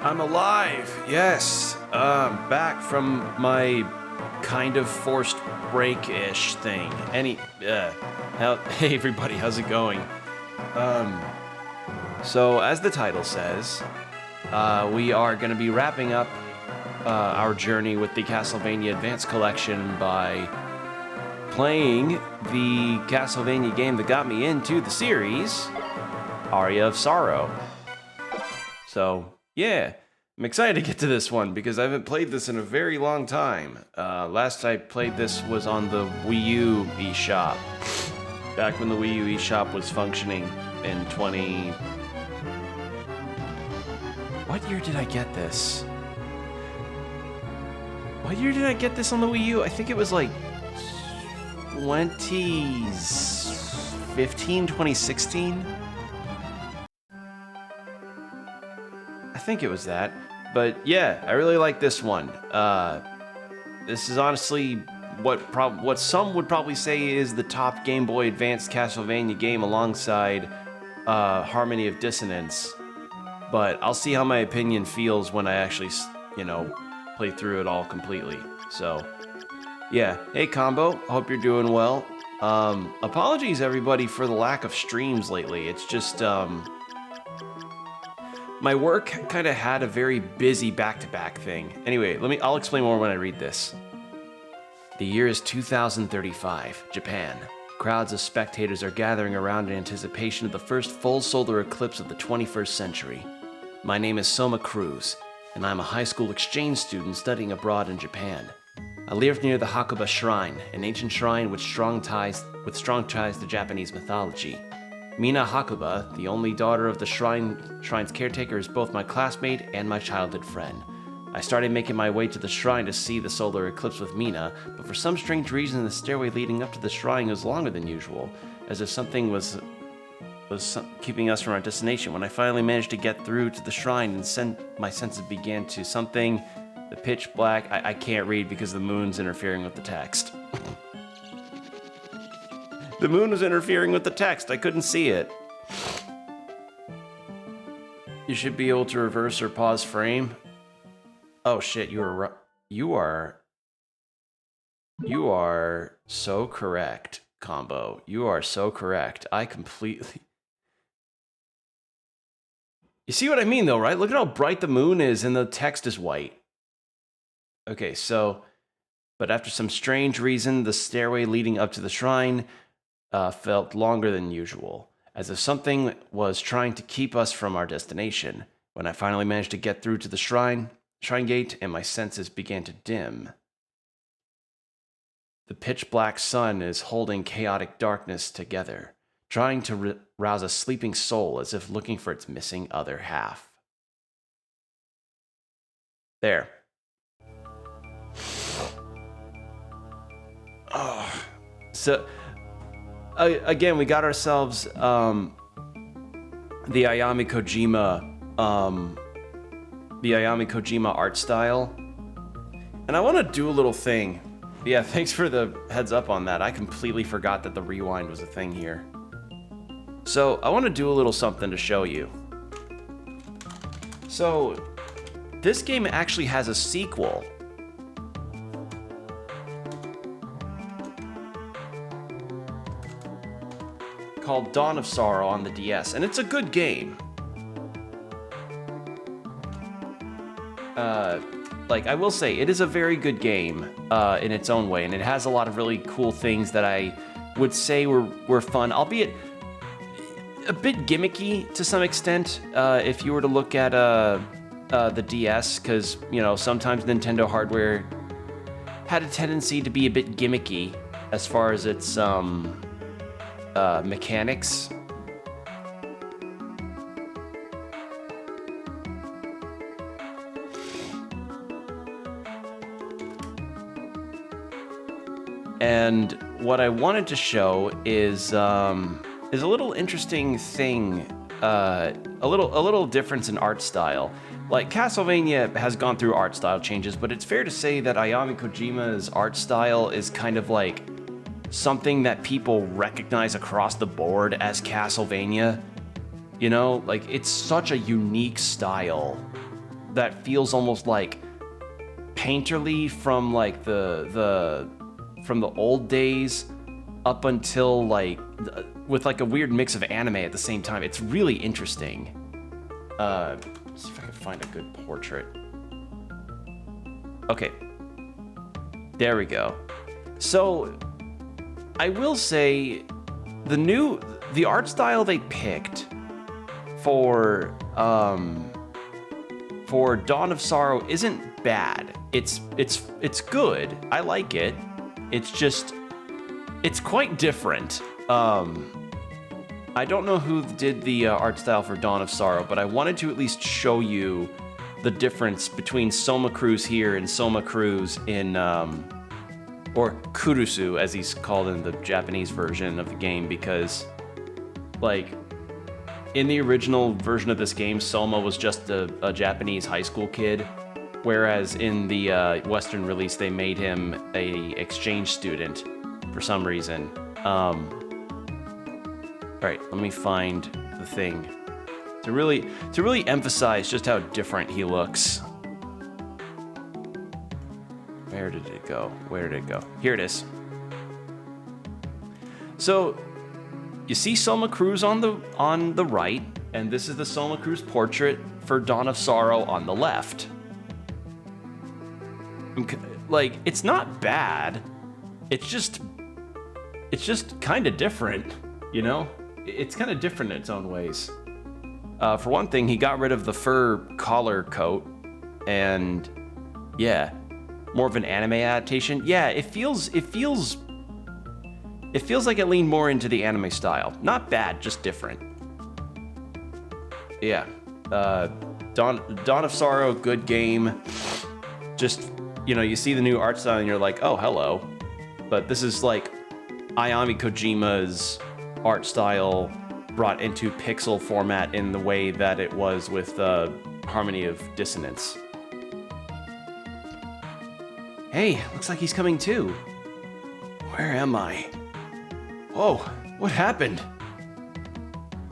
I'm alive, yes. Back from my kind of forced break-ish thing. Hey everybody, how's it going? So as the title says, we are going to be wrapping up our journey with the Castlevania Advance Collection by playing the Castlevania game that got me into the series, Aria of Sorrow. So, yeah, I'm excited to get to this one because I haven't played this in a very long time. Last I played this was on the Wii U eShop, back when the Wii U eShop was functioning in 20... What year did I get this? What year did I get this on the Wii U? I think it was like 2015, 2016? I think it was that. But yeah, I really like this one. This is honestly what some would probably say is the top Game Boy Advance Castlevania game alongside Harmony of Dissonance. But I'll see how my opinion feels when I actually, play through it all completely. So, yeah. Hey, Combo. Hope you're doing well. Apologies, everybody, for the lack of streams lately. It's just, my work kind of had a very busy back-to-back thing. Anyway, I'll explain more when I read this. The year is 2035, Japan. Crowds of spectators are gathering around in anticipation of the first full solar eclipse of the 21st century. My name is Soma Cruz, and I'm a high school exchange student studying abroad in Japan. I live near the Hakuba Shrine, an ancient shrine with strong ties to Japanese mythology. Mina Hakuba, the only daughter of the shrine's caretaker, is both my classmate and my childhood friend. I started making my way to the shrine to see the solar eclipse with Mina, but for some strange reason the stairway leading up to the shrine was longer than usual, as if something was keeping us from our destination. When I finally managed to get through to the shrine and my senses began to something, the pitch black, I can't read because the moon's interfering with the text. The moon was interfering with the text, I couldn't see it. You should be able to reverse or pause frame. Oh shit, you are so correct, Combo. You are so correct. I completely... You see what I mean though, right? Look at how bright the moon is and the text is white. Okay, so... But after some strange reason, the stairway leading up to the shrine felt longer than usual, as if something was trying to keep us from our destination. When I finally managed to get through to the shrine gate, and my senses began to dim. The pitch black sun is holding chaotic darkness together, trying to rouse a sleeping soul as if looking for its missing other half. There. Oh. So, again, we got ourselves the Ayami Kojima art style. And I want to do a little thing. Yeah, thanks for the heads up on that. I completely forgot that the rewind was a thing here. So, I want to do a little something to show you. So, this game actually has a sequel. Called Dawn of Sorrow on the DS, and it's a good game. I will say, it is a very good game in its own way, and it has a lot of really cool things that I would say were fun, albeit a bit gimmicky to some extent, if you were to look at the DS, because, sometimes Nintendo hardware had a tendency to be a bit gimmicky as far as its mechanics. And what I wanted to show is a little interesting thing, a little difference in art style. Like, Castlevania has gone through art style changes, but it's fair to say that Ayami Kojima's art style is kind of like something that people recognize across the board as Castlevania. You know, like, it's such a unique style that feels almost like painterly from like from the old days up until like with like a weird mix of anime at the same time. It's really interesting. Let's see if I can find a good portrait. Okay, there we go. So I will say the art style they picked for Dawn of Sorrow isn't bad. It's good. I like it. It's quite different. I don't know who did the art style for Dawn of Sorrow, but I wanted to at least show you the difference between Soma Cruz here and Soma Cruz in, or Kurusu as he's called in the Japanese version of the game, because like in the original version of this game, Soma was just a Japanese high school kid, whereas in the Western release, they made him a exchange student for some reason. All right, let me find the thing to really emphasize just how different he looks. Where did it go? Where did it go? Here it is. So you see Soma Cruz on the right, and this is the Soma Cruz portrait for Dawn of Sorrow on the left. Like, it's not bad. It's just kind of different, you know? It's kind of different in its own ways. For one thing, he got rid of the fur collar coat, and yeah, more of an anime adaptation. Yeah, it feels like it leaned more into the anime style. Not bad, just different. Yeah, Dawn of Sorrow, good game. Just, you know, you see the new art style and you're like, oh, hello. But this is like Ayami Kojima's art style brought into pixel format in the way that it was with Harmony of Dissonance. Hey, looks like he's coming too. Where am I? Whoa, what happened?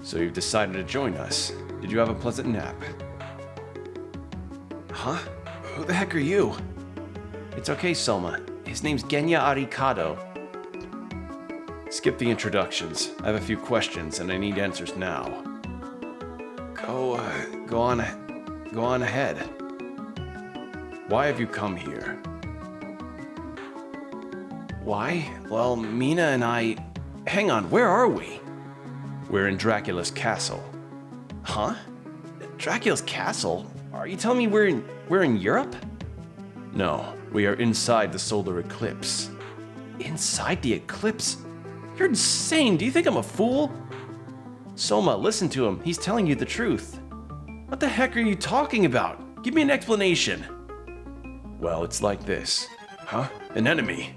So you've decided to join us. Did you have a pleasant nap? Huh? Who the heck are you? It's okay, Soma. His name's Genya Arikado. Skip the introductions. I have a few questions and I need answers now. Go on ahead. Why have you come here? Why? Well, Mina and I... Hang on, where are we? We're in Dracula's castle. Huh? Dracula's castle? Are you telling me we're in Europe? No, we are inside the solar eclipse. Inside the eclipse? You're insane. Do you think I'm a fool? Soma, listen to him. He's telling you the truth. What the heck are you talking about? Give me an explanation. Well, it's like this. Huh? An enemy.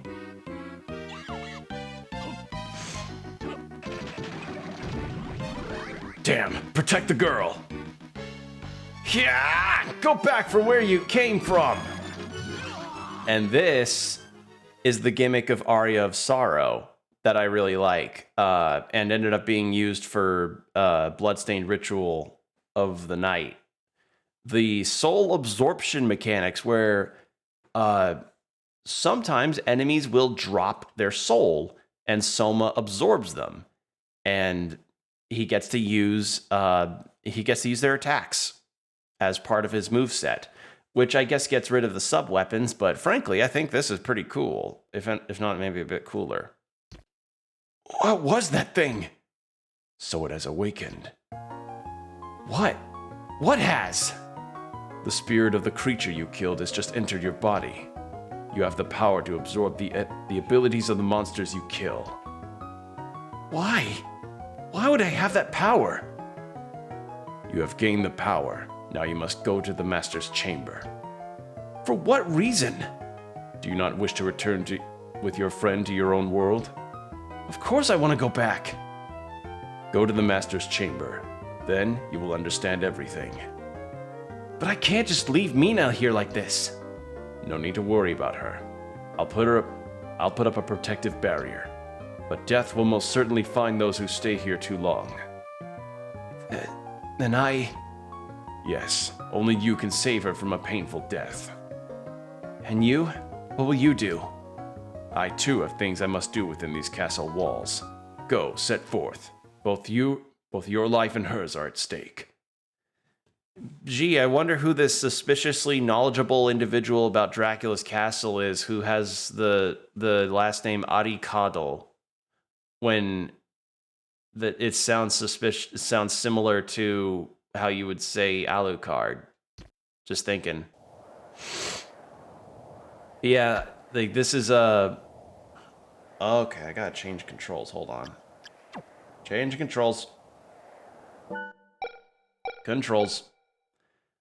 Damn, protect the girl. Yeah, go back for where you came from. And this is the gimmick of Aria of Sorrow that I really like, and ended up being used for Bloodstained Ritual of the Night. The soul absorption mechanics, where sometimes enemies will drop their soul, and Soma absorbs them, and he gets to use their attacks as part of his moveset, which I guess gets rid of the sub weapons. But frankly, I think this is pretty cool. If not, maybe a bit cooler. What was that thing? So it has awakened. What? What has? The spirit of the creature you killed has just entered your body. You have the power to absorb the abilities of the monsters you kill. Why? Why would I have that power? You have gained the power. Now you must go to the Master's chamber. For what reason? Do you not wish to return with your friend to your own world? Of course I want to go back. Go to the Master's chamber. Then you will understand everything. But I can't just leave Mina here like this. No need to worry about her. I'll put up a protective barrier. But death will most certainly find those who stay here too long. Then Yes, only you can save her from a painful death. And you? What will you do? I too have things I must do within these castle walls. Go, set forth. Both your life and hers are at stake. Gee, I wonder who this suspiciously knowledgeable individual about Dracula's castle is who has the last name Arikado. When it sounds suspicious, it sounds similar to how you would say Alucard. Just thinking. Yeah, like this is a... Okay, I gotta change controls. Hold on. Change controls. Controls.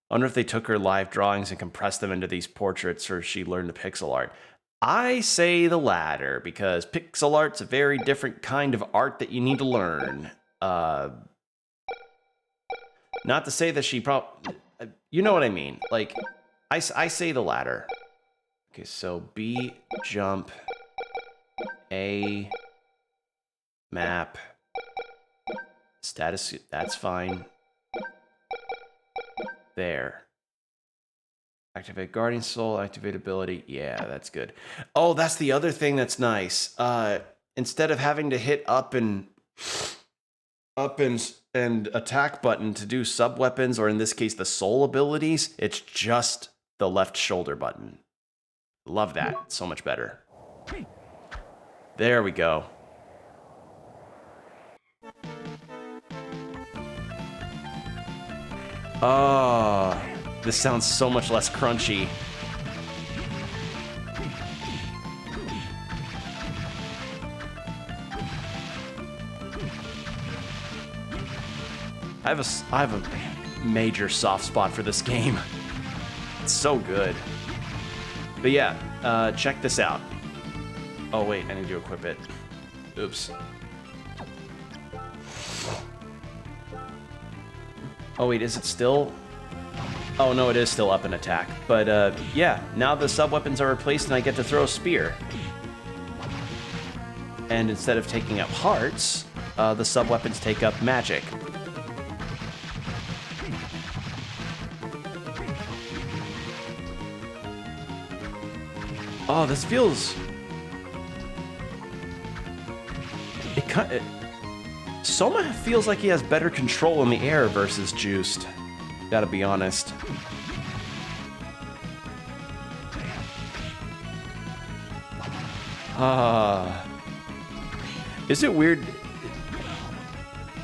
I wonder if they took her live drawings and compressed them into these portraits, or she learned the pixel art. I say the latter, because pixel art's a very different kind of art that you need to learn. Not to say that she probably... You know what I mean. Like, I say the latter. Okay, so B, jump, A, map, status, that's fine. There. Activate Guardian Soul, activate ability. Yeah, that's good. Oh, that's the other thing that's nice. Instead of having to hit up and attack button to do sub weapons, or in this case the soul abilities, it's just the left shoulder button. Love that. It's so much better. There we go. Oh, this sounds so much less crunchy. I have a major soft spot for this game. It's so good. But yeah, check this out. Oh wait, I need to equip it. Oops. Oh wait, is it still? Oh no, it is still up in attack. But yeah, now the sub-weapons are replaced and I get to throw a spear. And instead of taking up hearts, the sub-weapons take up magic. Oh, this feels... Soma feels like he has better control in the air versus Juiced. Gotta be honest. Is it weird?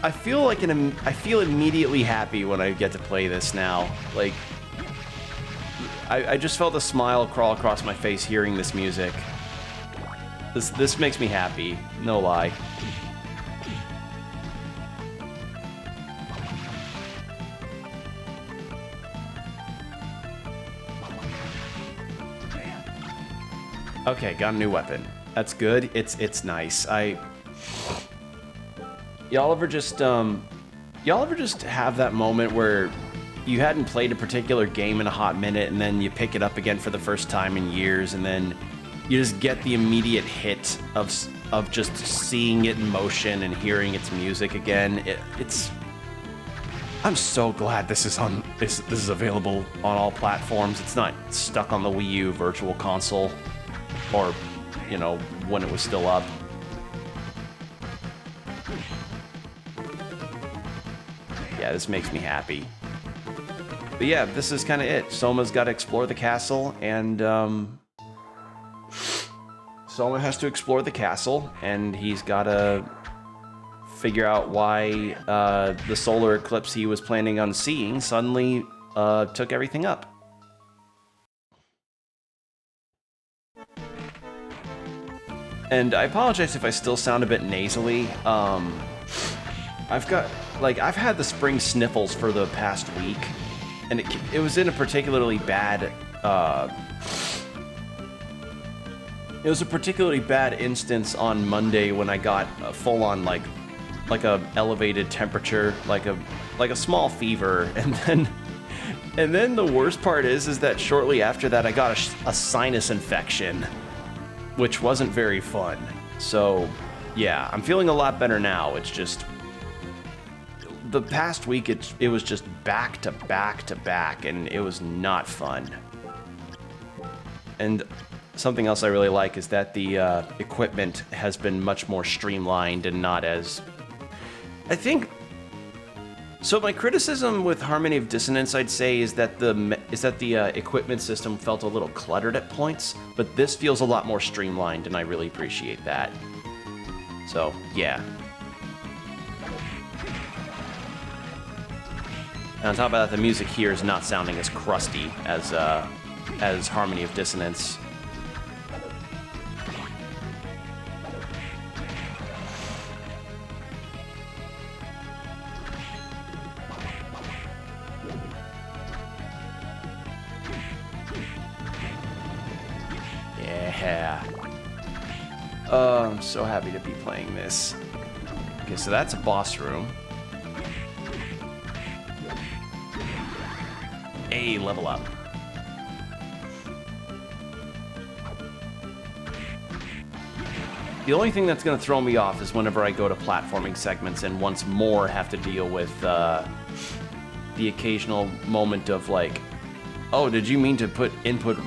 I feel like I feel immediately happy when I get to play this now. Like, I just felt a smile crawl across my face hearing this music. This makes me happy, no lie. Okay, got a new weapon. That's good. It's nice. Y'all ever just have that moment where you hadn't played a particular game in a hot minute and then you pick it up again for the first time in years and then you just get the immediate hit of just seeing it in motion and hearing its music again. I'm so glad this is available on all platforms. It's not stuck on the Wii U Virtual Console. Or, you know, when it was still up. Yeah, this makes me happy. But yeah, this is kind of it. Soma's got to explore the castle, and Soma has to explore the castle, and he's got to figure out why the solar eclipse he was planning on seeing suddenly took everything up. And I apologize if I still sound a bit nasally. I've had the spring sniffles for the past week, and it was in a particularly bad, it was a particularly bad instance on Monday when I got a full-on like a elevated temperature, like a small fever, and then the worst part is that shortly after that I got a sinus infection, which wasn't very fun. So, yeah, I'm feeling a lot better now. It's just the past week it was just back to back to back, and it was not fun. And something else I really like is that the equipment has been much more streamlined and not as... I think... So my criticism with Harmony of Dissonance, I'd say, is that the equipment system felt a little cluttered at points, but this feels a lot more streamlined, and I really appreciate that. So, yeah. And on top of that, the music here is not sounding as crusty as Harmony of Dissonance. Yeah. Oh, I'm so happy to be playing this. Okay, so that's a boss room. Hey, level up. The only thing that's going to throw me off is whenever I go to platforming segments and once more have to deal with the occasional moment of like, oh, did you mean to put input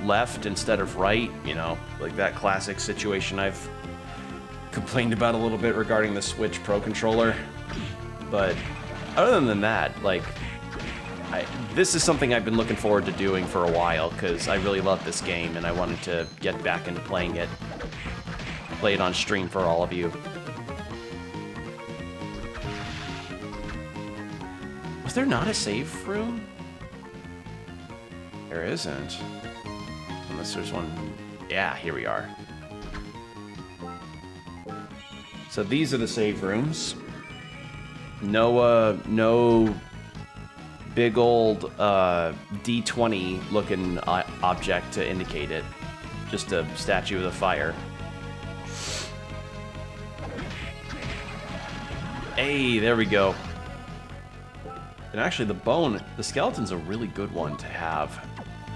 left instead of right? You know, like that classic situation I've complained about a little bit regarding the Switch Pro Controller. But other than that, like, this is something I've been looking forward to doing for a while because I really love this game and I wanted to get back into playing it. Play it on stream for all of you. Was there not a save room? There isn't. Unless there's one. Yeah, here we are. So these are the save rooms. No big old D20 looking object to indicate it. Just a statue of the fire. Hey, there we go. And actually the skeleton's a really good one to have.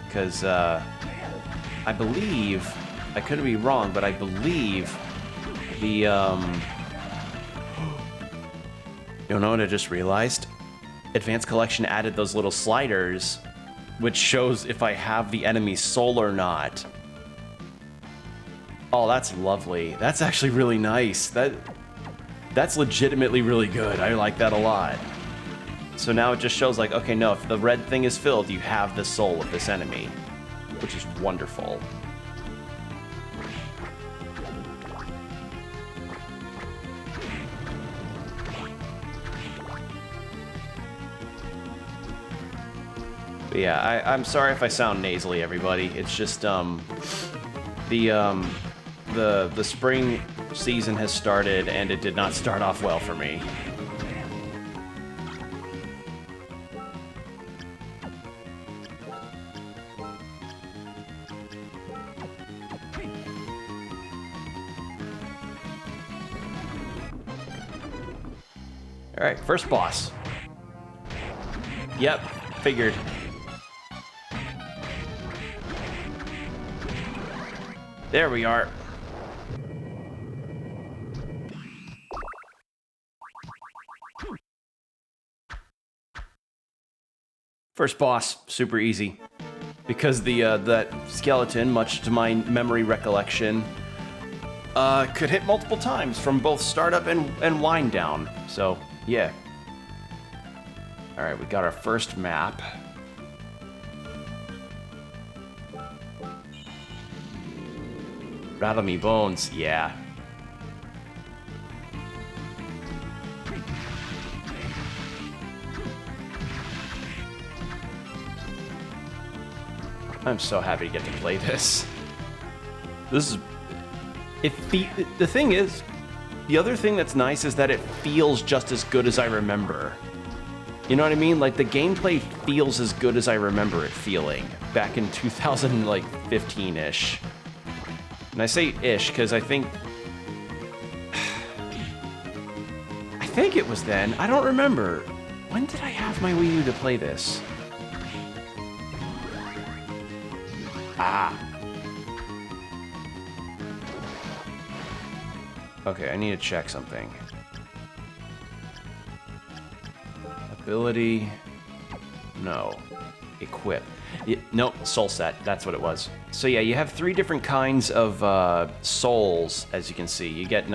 Because I believe, I could be wrong, but I believe the, you know what I just realized? Advanced Collection added those little sliders, which shows if I have the enemy's soul or not. Oh, that's lovely. That's actually really nice. That's legitimately really good. I like that a lot. So now it just shows like, okay, no, if the red thing is filled, you have the soul of this enemy, which is wonderful. But yeah, I'm sorry if I sound nasally, everybody. It's just the spring season has started and it did not start off well for me. All right, first boss. Yep, figured. There we are. First boss, super easy. Because that skeleton, much to my memory recollection, could hit multiple times from both startup and wind down. So, yeah. Alright, we got our first map. Rattle me bones, yeah. I'm so happy to get to play this. This is... the thing is, the other thing that's nice is that it feels just as good as I remember. You know what I mean? Like, the gameplay feels as good as I remember it feeling back in 2015-ish. And I say ish because I think it was then. I don't remember. When did I have my Wii U to play this? Ah. Okay, I need to check something. ability. No. Equip. Nope, soul set. That's what it was. So yeah, you have 3 different kinds of souls, as you can see. You get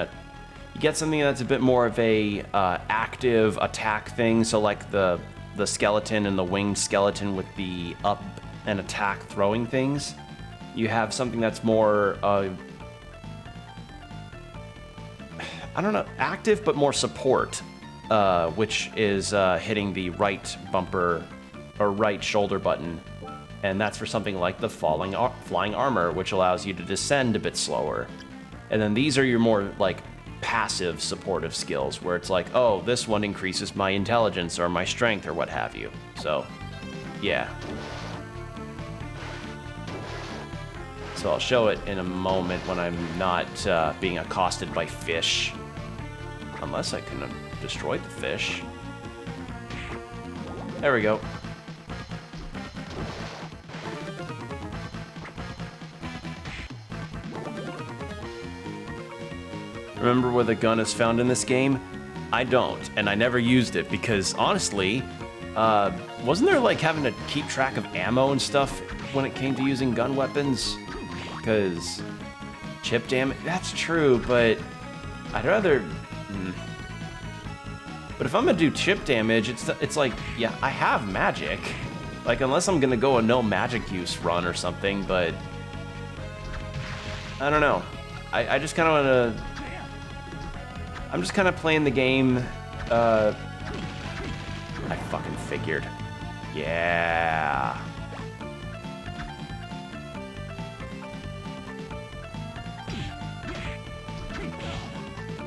something that's a bit more of a active attack thing. So like the skeleton and the winged skeleton with the up and attack throwing things. You have something that's more, I don't know, active but more support, which is hitting the right bumper or right shoulder button. And that's for something like the flying armor, which allows you to descend a bit slower. And then these are your more like passive supportive skills, where it's like, oh, this one increases my intelligence or my strength or what have you. So, yeah. So I'll show it in a moment when I'm not being accosted by fish. Unless I can destroy the fish. There we go. Remember where the gun is found in this game? I don't, and I never used it because honestly, wasn't there like having to keep track of ammo and stuff when it came to using gun weapons? Because chip damage, that's true, but I'd rather. But if I'm gonna do chip damage, it's like, yeah, I have magic. Like, unless I'm gonna go a no magic use run or something, but I don't know. I just kind of want to. I'm just kind of playing the game. I fucking figured. Yeah.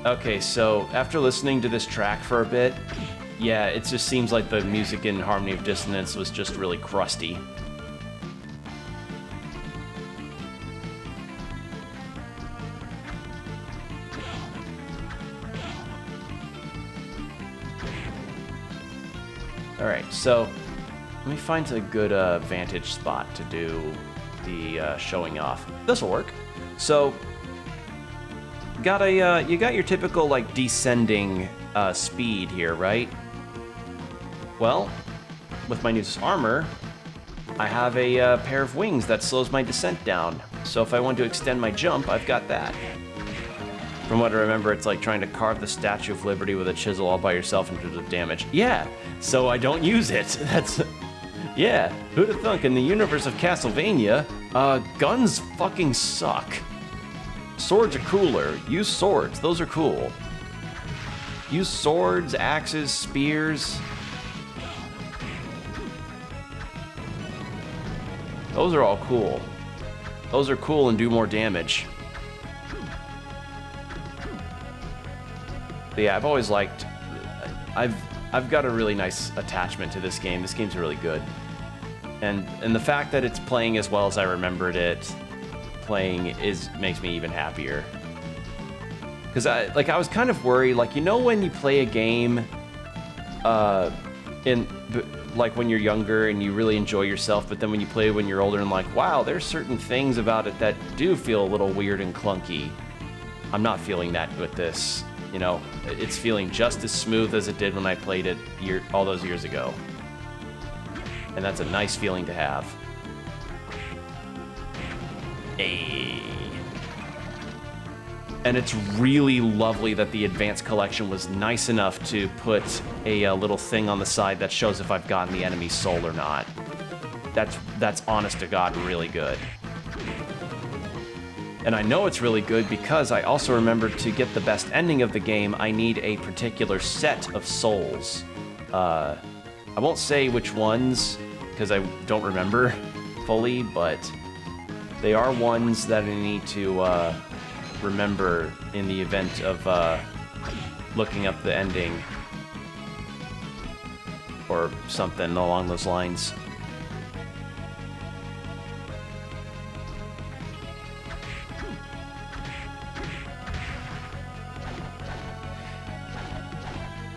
Okay, so after listening to this track for a bit, yeah, it just seems like the music in Harmony of Dissonance was just really crusty. Alright, so let me find a good vantage spot to do the showing off. This'll work. So, you got your typical like descending speed here, right? Well, with my new armor, I have a pair of wings that slows my descent down. So if I want to extend my jump, I've got that. From what I remember, it's like trying to carve the Statue of Liberty with a chisel all by yourself in terms of damage. Yeah, so I don't use it. That's... Yeah, who'd have thunk in the universe of Castlevania, guns fucking suck. Swords are cooler. Use swords, those are cool. Use swords, axes, spears. Those are all cool. Those are cool and do more damage. But yeah, I've always liked... I've got a really nice attachment to this game. This game's really good. And the fact that it's playing as well as I remembered it playing makes me even happier. Because I was kind of worried, like, you know when you play a game like when you're younger and you really enjoy yourself, but then when you play when you're older and like, wow, there's certain things about it that do feel a little weird and clunky. I'm not feeling that with this. You know, it's feeling just as smooth as it did when I played it all those years ago. And that's a nice feeling to have. Hey. And it's really lovely that the Advanced Collection was nice enough to put a little thing on the side that shows if I've gotten the enemy's soul or not. That's honest to God really good. And I know it's really good because I also remembered to get the best ending of the game, I need a particular set of souls. I won't say which ones, because I don't remember fully, but they are ones that I need to remember in the event of looking up the ending. Or something along those lines.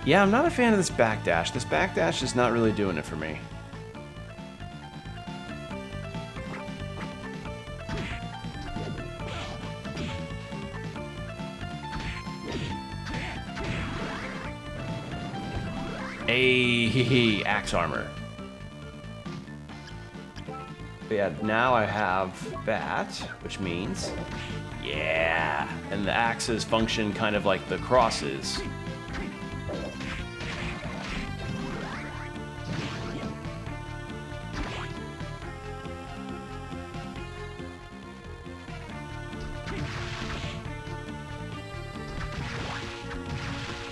Yeah, I'm not a fan of this backdash. This backdash is not really doing it for me. A axe armor. But yeah, now I have that, which means, yeah. And the axes function kind of like the crosses.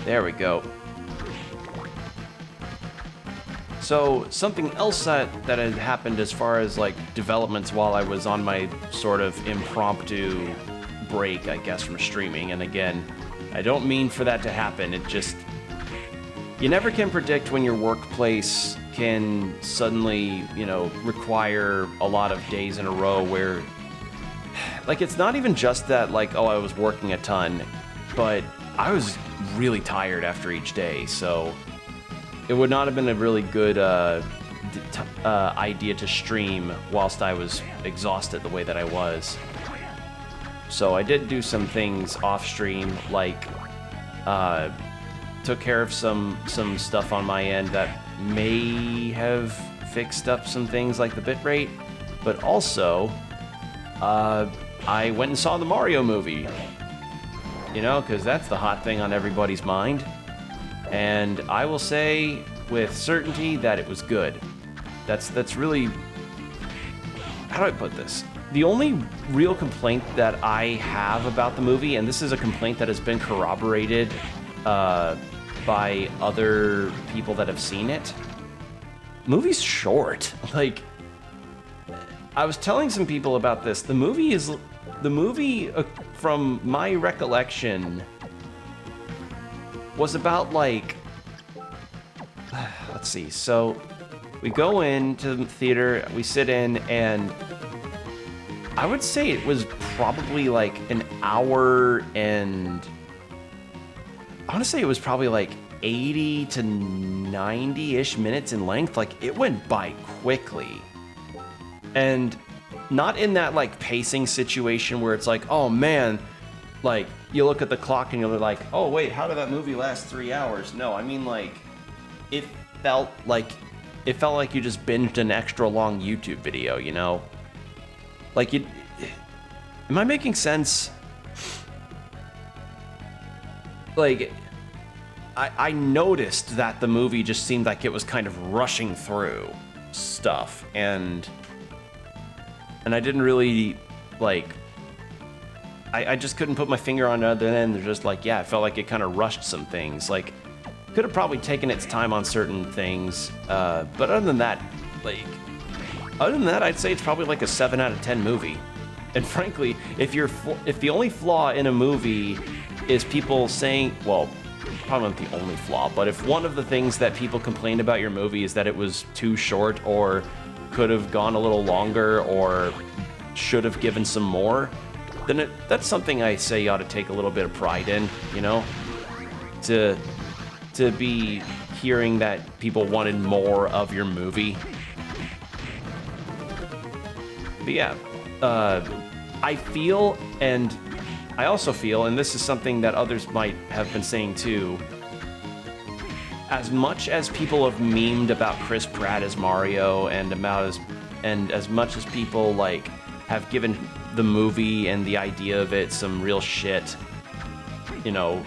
There we go. So something else that had happened as far as like developments while I was on my sort of impromptu break, I guess, from streaming. And again, I don't mean for that to happen. It just, you never can predict when your workplace can suddenly, you know, require a lot of days in a row where, like, it's not even just that, like, oh, I was working a ton, but I was really tired after each day, so it would not have been a really good idea to stream whilst I was exhausted the way that I was. So I did do some things off stream, like took care of some stuff on my end that may have fixed up some things like the bitrate, but also I went and saw the Mario movie. You know, because that's the hot thing on everybody's mind. And I will say with certainty that it was good. That's really, how do I put this? The only real complaint that I have about the movie, and this is a complaint that has been corroborated by other people that have seen it, movie's short. Like, I was telling some people about this. The movie, from my recollection, was about like, let's see, so we go into the theater, we sit in, and I would say it was probably like an hour and, I want to say it was probably like 80 to 90-ish minutes in length. Like, it went by quickly. And not in that like pacing situation where it's like, oh man, like you look at the clock and you're like, oh wait, how did that movie last 3 hours? No, I mean, like, it felt like you just binged an extra long YouTube video, you know? Like, am I making sense? Like, I noticed that the movie just seemed like it was kind of rushing through stuff, and I didn't really, like, I just couldn't put my finger on it other than they're just like, yeah, it felt like it kind of rushed some things. Like, could have probably taken its time on certain things, but other than that, I'd say it's probably like a 7 out of 10 movie. And frankly, if the only flaw in a movie is people saying, well, probably not the only flaw, but if one of the things that people complained about your movie is that it was too short or could have gone a little longer or should have given some more, then that's something I say you ought to take a little bit of pride in, you know? To be hearing that people wanted more of your movie. But yeah, I feel, and I also feel, and this is something that others might have been saying too, as much as people have memed about Chris Pratt as Mario and as much as people like have given the movie and the idea of it some real shit, you know,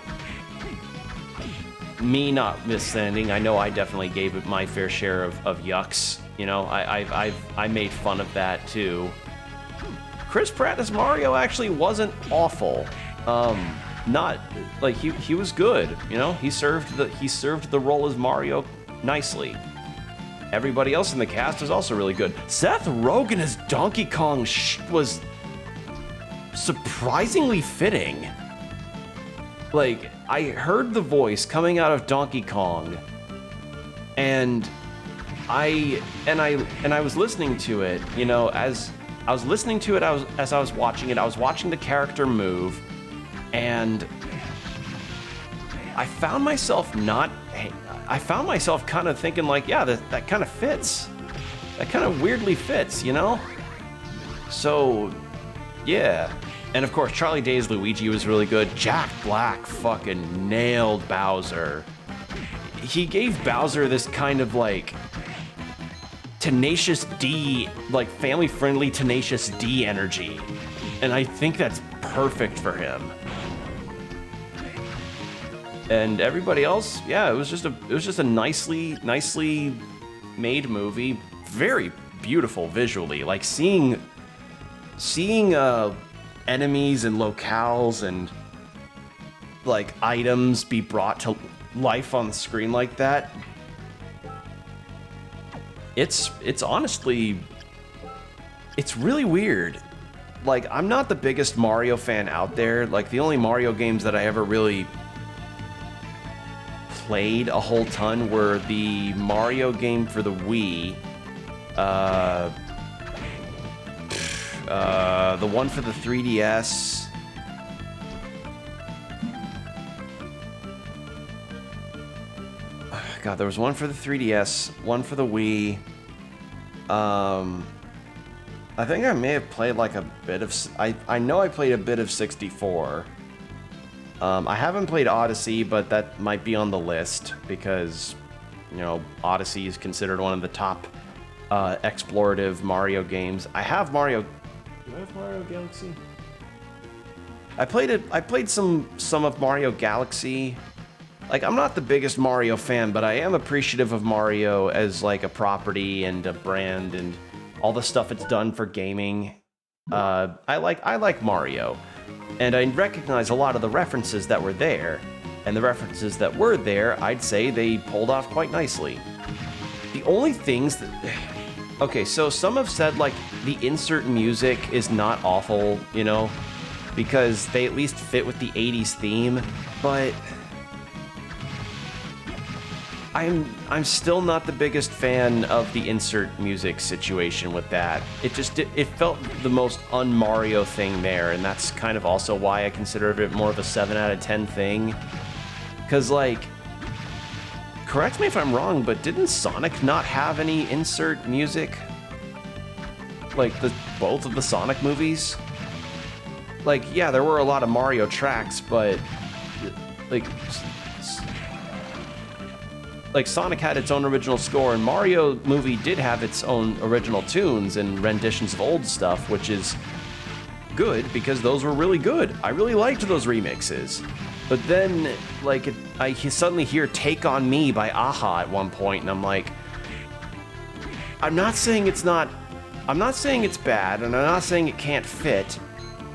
me notwithstanding, I know I definitely gave it my fair share of yucks. You know, I made fun of that too. Chris Pratt as Mario actually wasn't awful. Not like he was good. You know, he served the role as Mario nicely. Everybody else in the cast is also really good. Seth Rogen as Donkey Kong was surprisingly fitting. Like, I heard the voice coming out of Donkey Kong, and I was listening to it, you know, as I was listening to it, as I was watching it, I was watching the character move, and I found myself kind of thinking like, yeah, that kind of fits. That kind of weirdly fits, you know? So, yeah. And of course, Charlie Day's Luigi was really good. Jack Black fucking nailed Bowser. he gave Bowser this kind of like Tenacious D, like family-friendly Tenacious D energy. And I think that's perfect for him. And everybody else, yeah, it was just a nicely made movie, very beautiful visually. Like seeing enemies and locales and like items be brought to life on the screen like that. It's honestly, it's really weird. Like, I'm not the biggest Mario fan out there. Like, the only Mario games that I ever really played a whole ton were the Mario game for the Wii, the one for the 3DS, God, there was one for the 3DS, one for the Wii. I think I may have played like a bit of... I know I played a bit of 64. I haven't played Odyssey, but that might be on the list because, you know, Odyssey is considered one of the top explorative Mario games. I have Mario... Do I have Mario Galaxy? I played some of Mario Galaxy. Like, I'm not the biggest Mario fan, but I am appreciative of Mario as like a property and a brand and all the stuff it's done for gaming. I like Mario, and I recognize a lot of the references that were there, and the references that were there, I'd say they pulled off quite nicely. The only things that... Okay, so some have said, like, the insert music is not awful, you know, because they at least fit with the 80s theme, but... I'm still not the biggest fan of the insert music situation with that. It felt the most un-Mario thing there, and that's kind of also why I consider it more of a 7 out of 10 thing. Because, like, correct me if I'm wrong, but didn't Sonic not have any insert music? Like, both of the Sonic movies? Like, yeah, there were a lot of Mario tracks, but, like Sonic had its own original score, and Mario movie did have its own original tunes and renditions of old stuff, which is good because those were really good. I really liked those remixes. But then, like, I suddenly hear "Take on Me" by Aha at one point, and I'm like, I'm not saying it's bad, and I'm not saying it can't fit.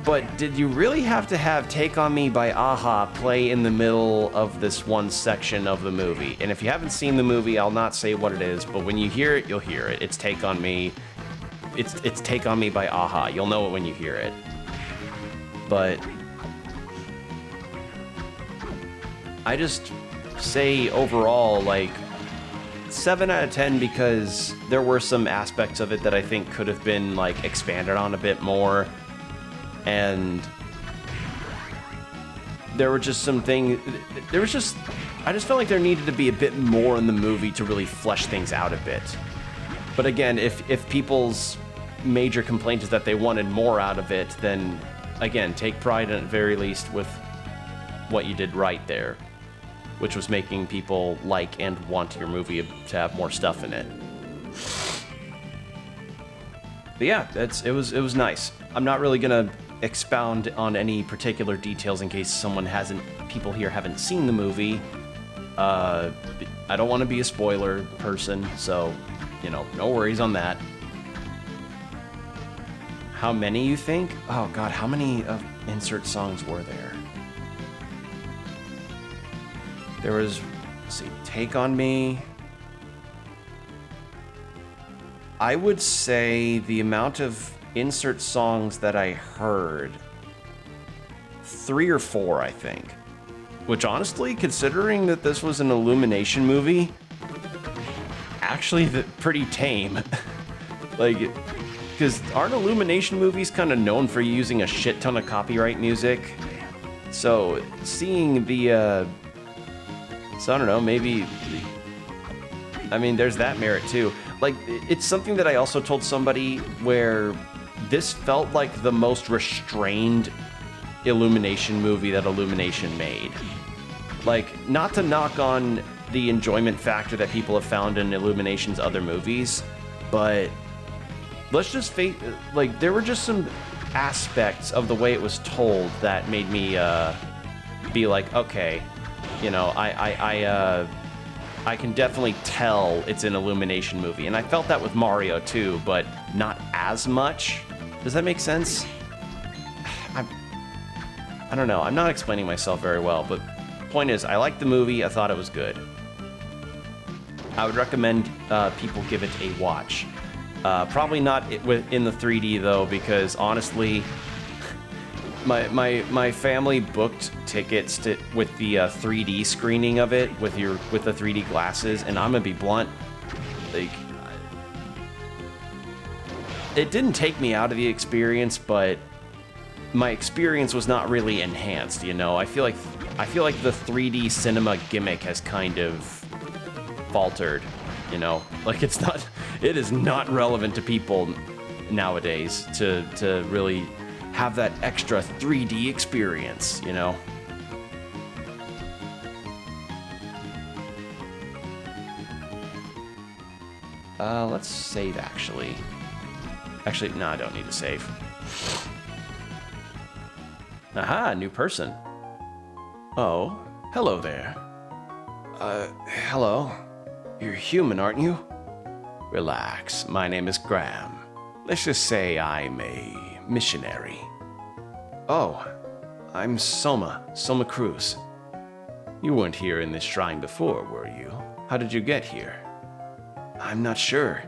But did you really have to have "Take on Me" by Aha play in the middle of this one section of the movie? And if you haven't seen the movie, I'll not say what it is, but when you hear it, you'll hear it. It's "Take on Me." It's "Take on Me" by Aha. You'll know it when you hear it. But I just say overall, like, 7 out of 10 because there were some aspects of it that I think could have been, like, expanded on a bit more. And there were just some things, I just felt like there needed to be a bit more in the movie to really flesh things out a bit. But again, if people's major complaint is that they wanted more out of it, then again, take pride at the very least with what you did right there, which was making people like and want your movie to have more stuff in it. But yeah, it was nice. I'm not really gonna expound on any particular details in case people here haven't seen the movie. I don't want to be a spoiler person, so, you know, no worries on that. How many you think? Oh god, how many insert songs were there? There was, let's see, "Take on Me." I would say the amount of insert songs that I heard, 3 or 4, I think. Which honestly, considering that this was an Illumination movie, actually pretty tame. Like, because aren't Illumination movies kind of known for using a shit ton of copyright music? So seeing the, so I don't know, maybe, I mean, there's that merit too. Like, it's something that I also told somebody where this felt like the most restrained Illumination movie that Illumination made. Like, not to knock on the enjoyment factor that people have found in Illumination's other movies, but let's just face, like, there were just some aspects of the way it was told that made me be like, okay, you know, I can definitely tell it's an Illumination movie, and I felt that with Mario too, but not as much. Does that make sense? I don't know. I'm not explaining myself very well, but point is, I liked the movie. I thought it was good. I would recommend people give it a watch. Probably not in the 3D though, because honestly, my family booked tickets with the 3D screening of it with the 3D glasses, and I'm gonna be blunt, like, it didn't take me out of the experience, but my experience was not really enhanced. You know, I feel like the 3D cinema gimmick has kind of faltered. You know, like it is not relevant to people nowadays to really have that extra 3D experience, you know? Let's save, actually. Actually, no, I don't need to save. Aha, new person. Oh, hello there. Hello. You're human, aren't you? Relax, my name is Graham. Let's just say I'm a missionary. Oh, I'm Soma Cruz. You weren't here in this shrine before, were you? How did you get here? I'm not sure.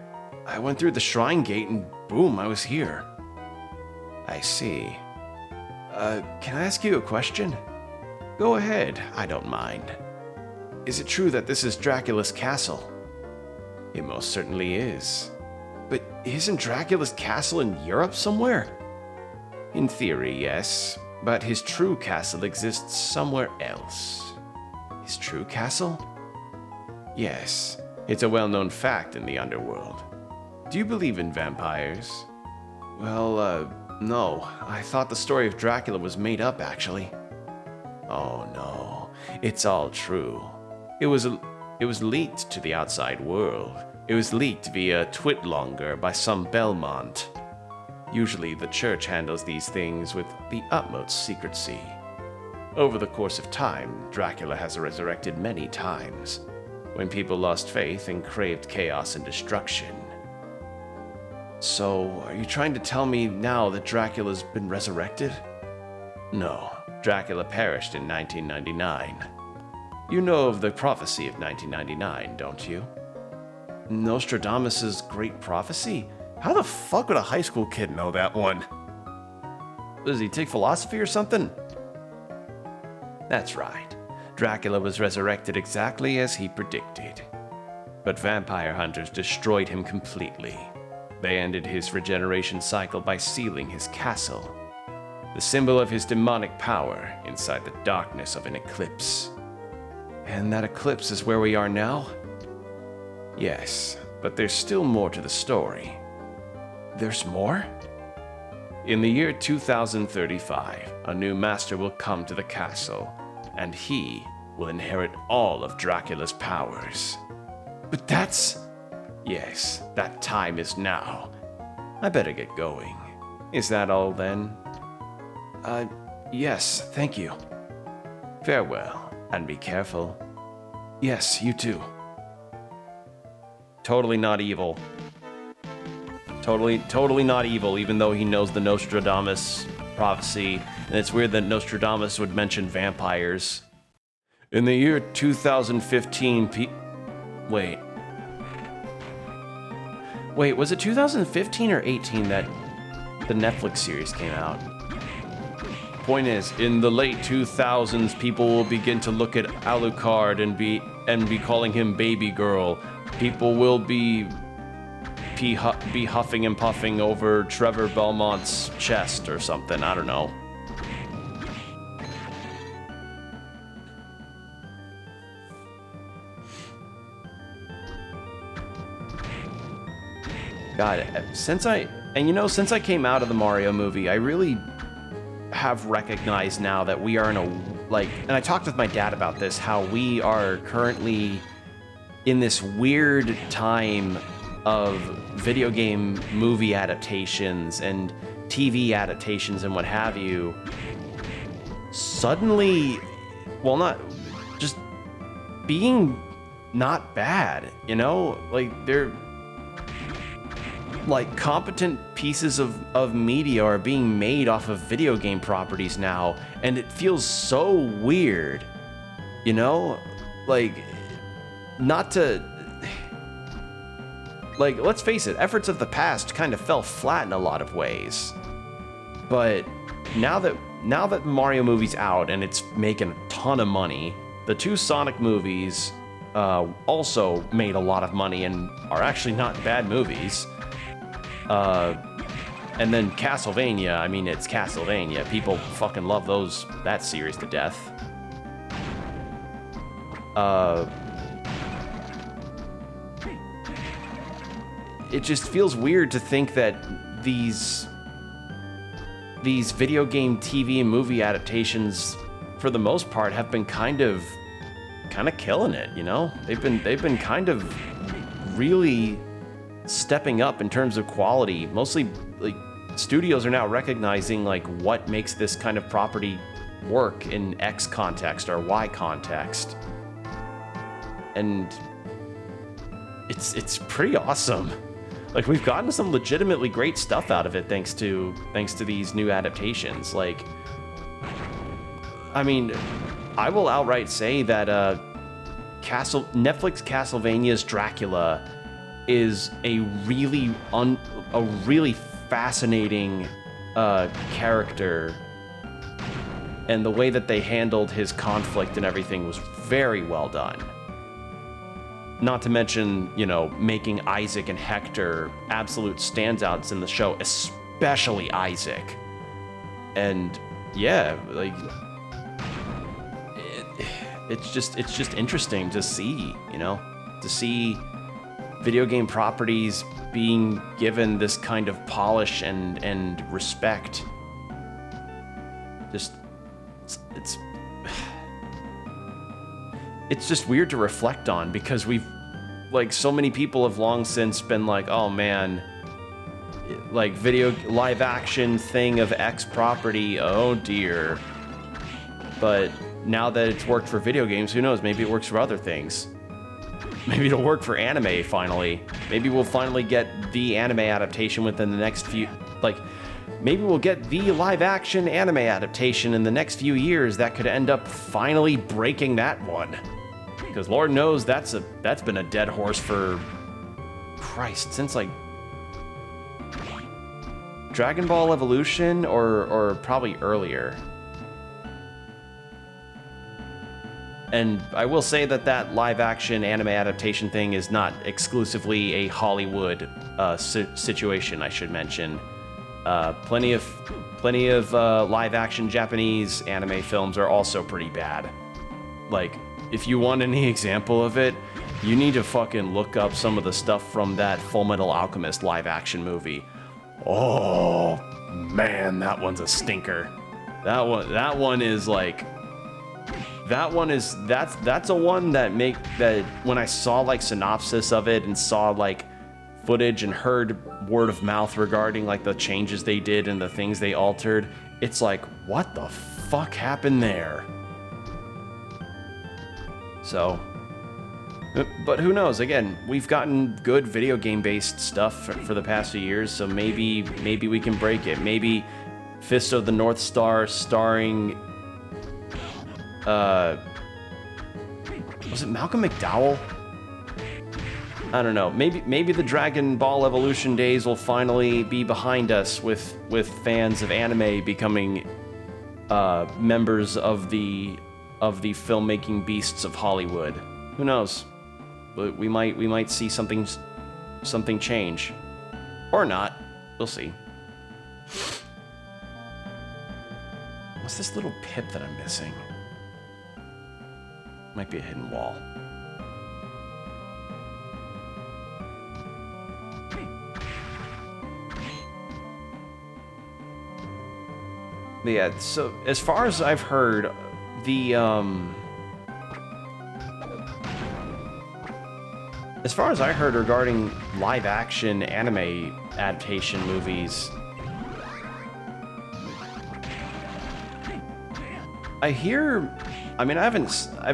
I went through the shrine gate and boom, I was here. I see. Can I ask you a question? Go ahead, I don't mind. Is it true that this is Dracula's castle? It most certainly is. But isn't Dracula's castle in Europe somewhere? In theory, yes, but his true castle exists somewhere else. His true castle? Yes, it's a well-known fact in the underworld. Do you believe in vampires? Well, no. I thought the story of Dracula was made up, actually. Oh no, it's all true. It was leaked to the outside world. It was leaked via Twitlonger by some Belmont. Usually the church handles these things with the utmost secrecy. Over the course of time, Dracula has resurrected many times, when people lost faith and craved chaos and destruction. So, are you trying to tell me now that Dracula's been resurrected? No, Dracula perished in 1999. You know of the prophecy of 1999, don't you? Nostradamus' great prophecy? How the fuck would a high school kid know that one? Does he take philosophy or something? That's right. Dracula was resurrected exactly as he predicted. But vampire hunters destroyed him completely. They ended his regeneration cycle by sealing his castle, the symbol of his demonic power inside the darkness of an eclipse. And that eclipse is where we are now? Yes, but there's still more to the story. There's more? In the year 2035, a new master will come to the castle, and he will inherit all of Dracula's powers. But that's... Yes, that time is now. I better get going. Is that all then? Yes, thank you. Farewell, and be careful. Yes, you too. Totally not evil. Totally not evil, even though he knows the Nostradamus prophecy, and it's weird that Nostradamus would mention vampires. In the year 2015, Wait, was it 2015 or 18 that the Netflix series came out? Point is, in the late 2000s, people will begin to look at Alucard and be calling him baby girl. People will be huffing and puffing over Trevor Belmont's chest or something. I don't know. God, since I came out of the Mario movie, I really have recognized now that we are in a like, and I talked with my dad about this, how we are currently in this weird time of video game movie adaptations and TV adaptations and what have you. Suddenly, well, not just being not bad, you know? Like, they're like competent pieces of media are being made off of video game properties now, and it feels so weird, you know? Like, not to, like, let's face it, efforts of the past kind of fell flat in a lot of ways. But now that Mario movie's out and it's making a ton of money, the two Sonic movies also made a lot of money and are actually not bad movies. And then Castlevania, I mean, it's Castlevania. People fucking love that series to death. It just feels weird to think that these video game TV and movie adaptations, for the most part, have been kind of killing it, you know? They've been kind of really stepping up in terms of quality. Mostly, like, studios are now recognizing like what makes this kind of property work in X context or Y context. And it's pretty awesome. Like, we've gotten some legitimately great stuff out of it thanks to these new adaptations. Like, I mean, I will outright say that Netflix Castlevania's Dracula is a really fascinating character, and the way that they handled his conflict and everything was very well done. Not to mention, you know, making Isaac and Hector absolute standouts in the show, especially Isaac. And yeah, like, it's just interesting to see, you know, to see video game properties being given this kind of polish and respect. Just it's just weird to reflect on, because like, so many people have long since been like, oh man, like, video live action thing of X property, oh dear. But now that it's worked for video games, who knows, maybe it works for other things. Maybe it'll work for anime finally. Maybe we'll finally get the anime adaptation within the next few, like, maybe we'll get the live action anime adaptation in the next few years that could end up finally breaking that one. Because Lord knows that's been a dead horse for, Christ, since like Dragon Ball Evolution or probably earlier. And I will say that live action anime adaptation thing is not exclusively a Hollywood situation, I should mention. Plenty of live action Japanese anime films are also pretty bad. Like, if you want any example of it, you need to fucking look up some of the stuff from that Full Metal Alchemist live action movie. Oh man, that one's a stinker. That one is like, that's a one that when I saw like synopsis of it and saw like footage and heard word of mouth regarding like the changes they did and the things they altered, it's like, what the fuck happened there? So, but who knows? Again, we've gotten good video game based stuff for the past few years, so maybe we can break it. Maybe Fist of the North Star starring was it Malcolm McDowell? I don't know. Maybe the Dragon Ball Evolution days will finally be behind us with fans of anime becoming members of the filmmaking beasts of Hollywood. Who knows? But we might see something change, or not. We'll see. What's this little pip that I'm missing? Might be a hidden wall. But yeah, so as far as I've heard, The, as far as I heard regarding live-action anime adaptation movies, I've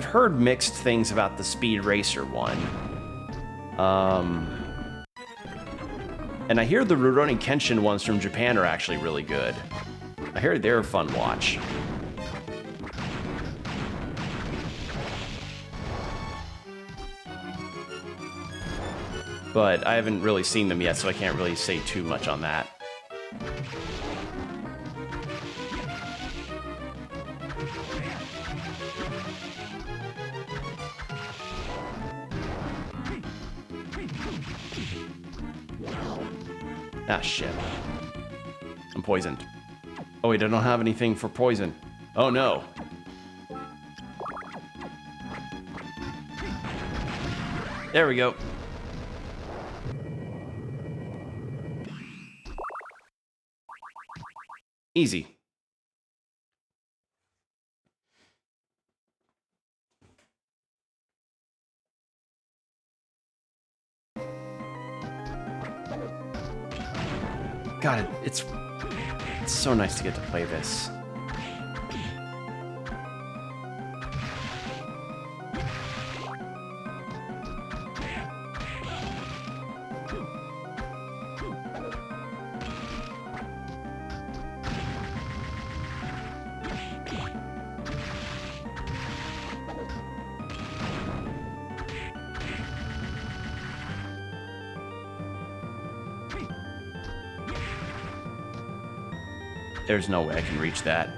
heard mixed things about the Speed Racer one. And I hear the Rurouni Kenshin ones from Japan are actually really good. I hear they're a fun watch. But I haven't really seen them yet, so I can't really say too much on that. Ah, shit. I'm poisoned. Oh, wait, I don't have anything for poison. Oh, no. There we go. Easy. God, it's so nice to get to play this. There's no way I can reach that.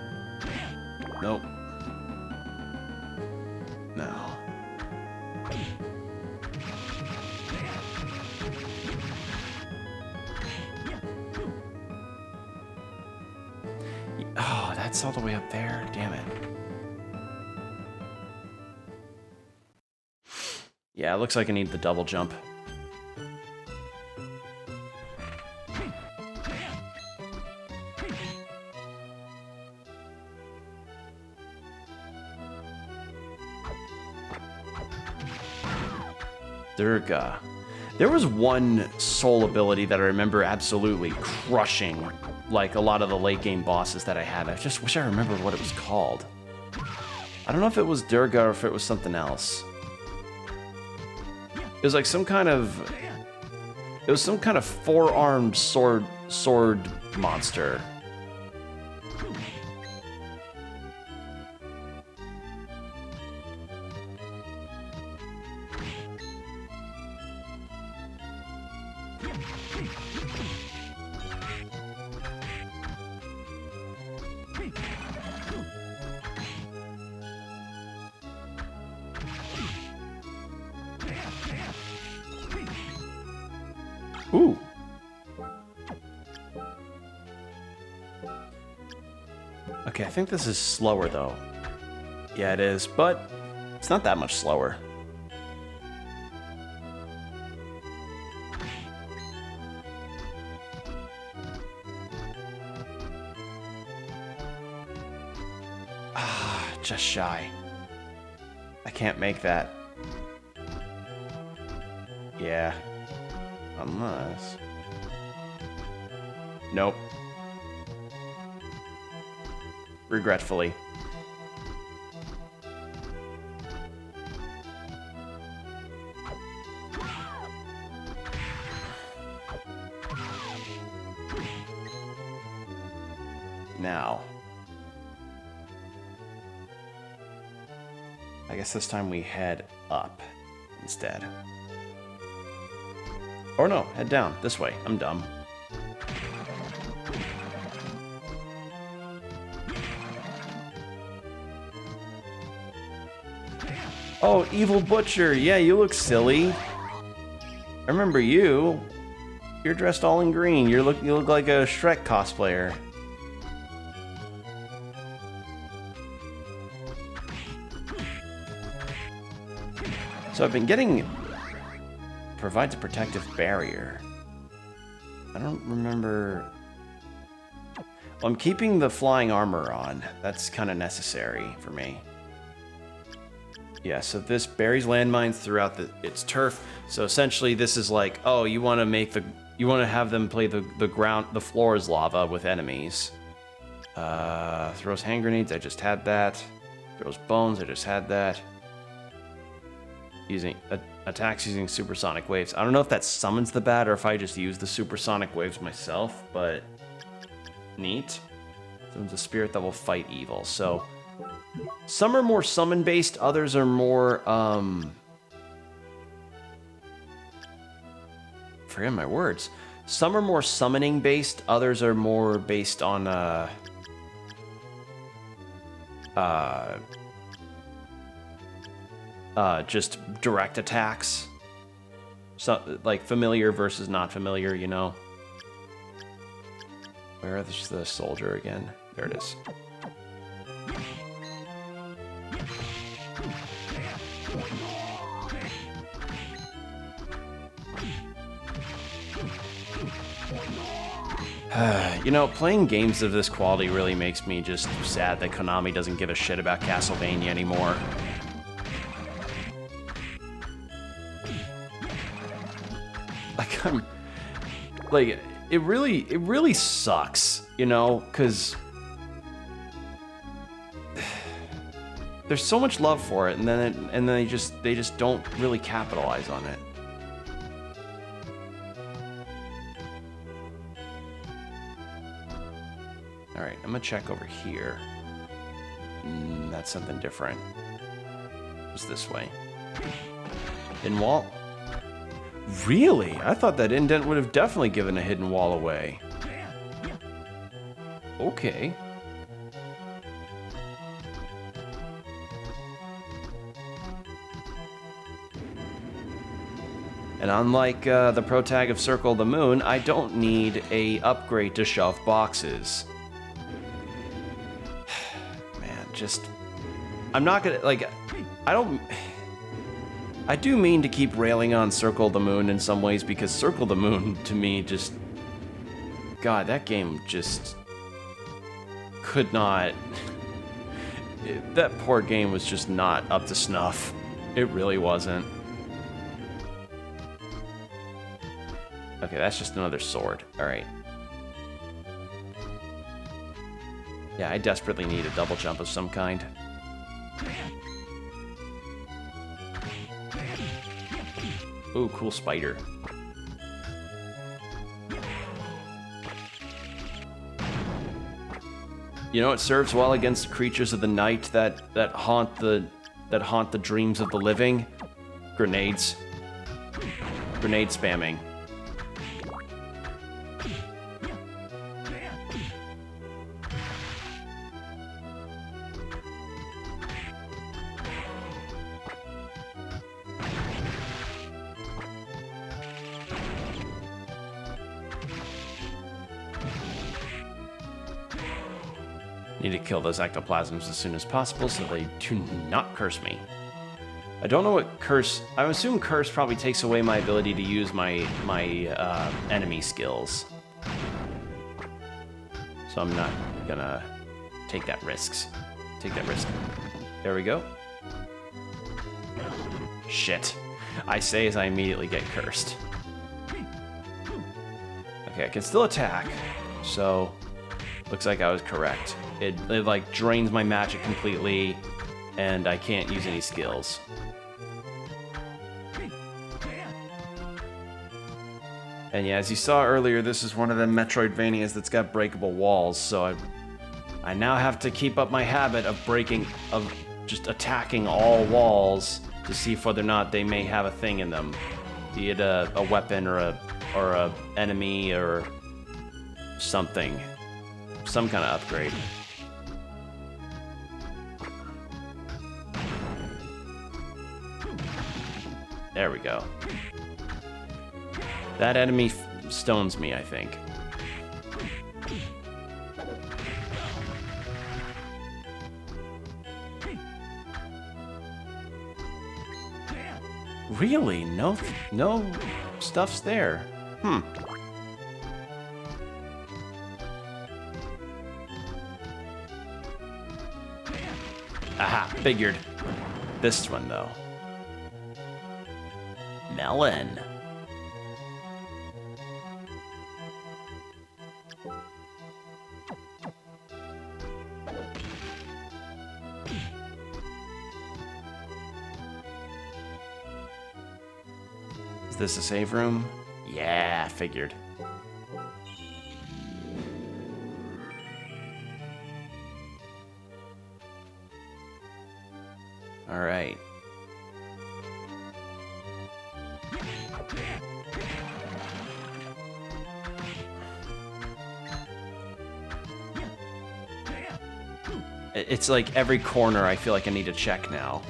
Nope. No. Oh, that's all the way up there. Damn it. Yeah, it looks like I need the double jump. Durga. There was one soul ability that I remember absolutely crushing, like a lot of the late game bosses that I had. I just wish I remembered what it was called. I don't know if it was Durga or if it was something else. It was like some kind of... It was some kind of four-armed sword monster. Ooh. Okay, I think this is slower though. Yeah, it is, but it's not that much slower. Ah, just shy. I can't make that. Yeah. Unless... Nope. Regretfully. Now. I guess this time we head up instead. Or no, head down. This way. I'm dumb. Oh, Evil Butcher. Yeah, you look silly. I remember you. You're dressed all in green. You look like a Shrek cosplayer. So I've been getting... Provides a protective barrier. I don't remember... Well, I'm keeping the flying armor on. That's kind of necessary for me. Yeah, so this buries landmines throughout its turf. So essentially, this is like, oh, you want to have them play the floor is lava with enemies. Throws hand grenades. I just had that. Throws bones. I just had that. Attacks using supersonic waves. I don't know if that summons the bat or if I just use the supersonic waves myself, but neat. Summons a spirit that will fight evil. So some are more summon based, others are more forget my words. Some are more summoning based, others are more based on just direct attacks. So, like familiar versus not familiar, you know. Where is the soldier again? There it is. You know, playing games of this quality really makes me just sad that Konami doesn't give a shit about Castlevania anymore. Like, it really sucks, you know, because there's so much love for it, and then they just don't really capitalize on it. All right, I'm gonna check over here. That's something different. It's this way. Hidden wall. Really? I thought that indent would have definitely given a hidden wall away. Okay. And unlike the pro tag of Circle of the Moon, I don't need a upgrade to shove boxes. Man, just... I'm not gonna, like... I do mean to keep railing on Circle of the Moon in some ways, because Circle of the Moon, to me, just... God, that game just... could not... That poor game was just not up to snuff. It really wasn't. Okay, that's just another sword. Alright. Yeah, I desperately need a double jump of some kind. Ooh, cool spider. You know, it serves well against creatures of the night that haunt the dreams of the living. Grenades. Grenade spamming. Need to kill those ectoplasms as soon as possible so they do not curse me. I don't know what curse... I assume curse probably takes away my ability to use my enemy skills. So I'm not gonna take that risk. There we go. Shit. I say as I immediately get cursed. Okay, I can still attack. So, looks like I was correct. It like drains my magic completely, and I can't use any skills. And yeah, as you saw earlier, this is one of the Metroidvanias that's got breakable walls, so I now have to keep up my habit of just attacking all walls to see whether or not they may have a thing in them. Be it a weapon or a enemy or something. Some kind of upgrade. There we go. That enemy stones me, I think. Really? No stuff's there. Aha, figured. this one, though. Melon. Is this a save room? Yeah, figured. All right. It's like every corner I feel like I need to check now.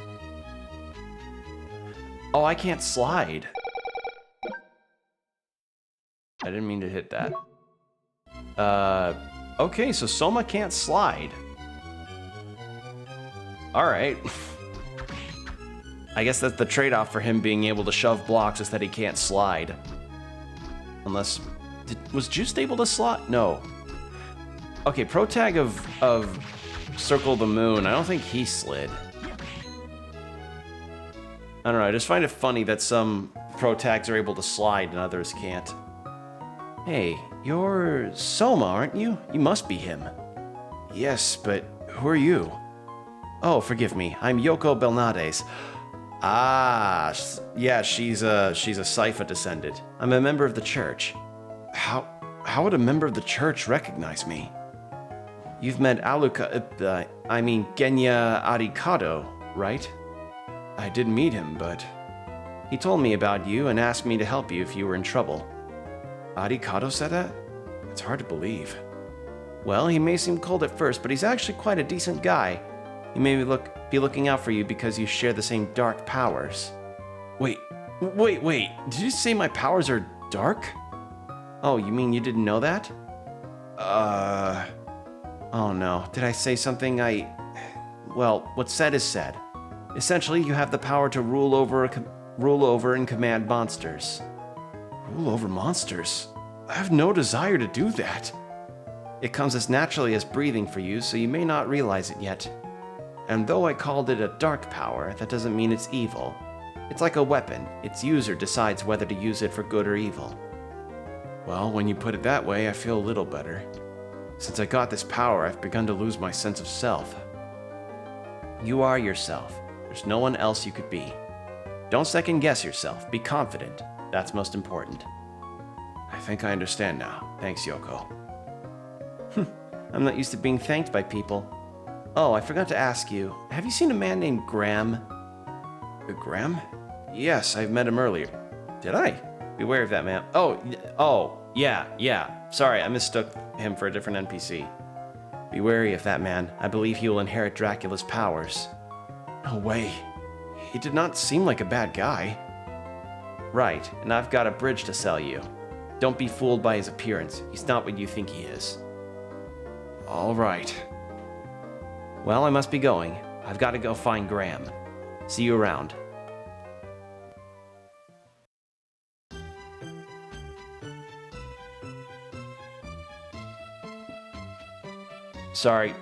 Oh, I can't slide. I didn't mean to hit that. Okay, so Soma can't slide. All right. I guess that's the trade-off for him being able to shove blocks is that he can't slide. Unless... was Juiced able to slide? No. Okay, pro tag of Circle the Moon, I don't think he slid. I don't know, I just find it funny that some pro tags are able to slide and others can't. Hey, you're Soma, aren't you? You must be him. Yes, but who are you? Oh, forgive me, I'm Yoko Belnades. Ah, yeah, she's a Sypha descendant. I'm a member of the church. How would a member of the church recognize me? You've met Genya Arikado, right? I didn't meet him, but he told me about you and asked me to help you if you were in trouble. Arikado said that? It's hard to believe. Well, he may seem cold at first, but he's actually quite a decent guy. He may be looking out for you because you share the same dark powers. Wait. Did you say my powers are dark? Oh, you mean you didn't know that? Oh no, did I say something Well, what's said is said. Essentially, you have the power to rule over and command monsters. Rule over monsters? I have no desire to do that. It comes as naturally as breathing for you, so you may not realize it yet. And though I called it a dark power, that doesn't mean it's evil. It's like a weapon. Its user decides whether to use it for good or evil. Well, when you put it that way, I feel a little better. Since I got this power, I've begun to lose my sense of self. You are yourself. There's no one else you could be. Don't second guess yourself. Be confident. That's most important. I think I understand now. Thanks, Yoko. I'm not used to being thanked by people. Oh, I forgot to ask you. Have you seen a man named Graham? Graham? Yes, I've met him earlier. Did I? Beware of that man. Oh, yeah. Sorry, I mistook him for a different NPC. Be wary of that man. I believe he will inherit Dracula's powers. No way. He did not seem like a bad guy. Right, and I've got a bridge to sell you. Don't be fooled by his appearance. He's not what you think he is. All right. Well, I must be going. I've got to go find Graham. See you around. Sorry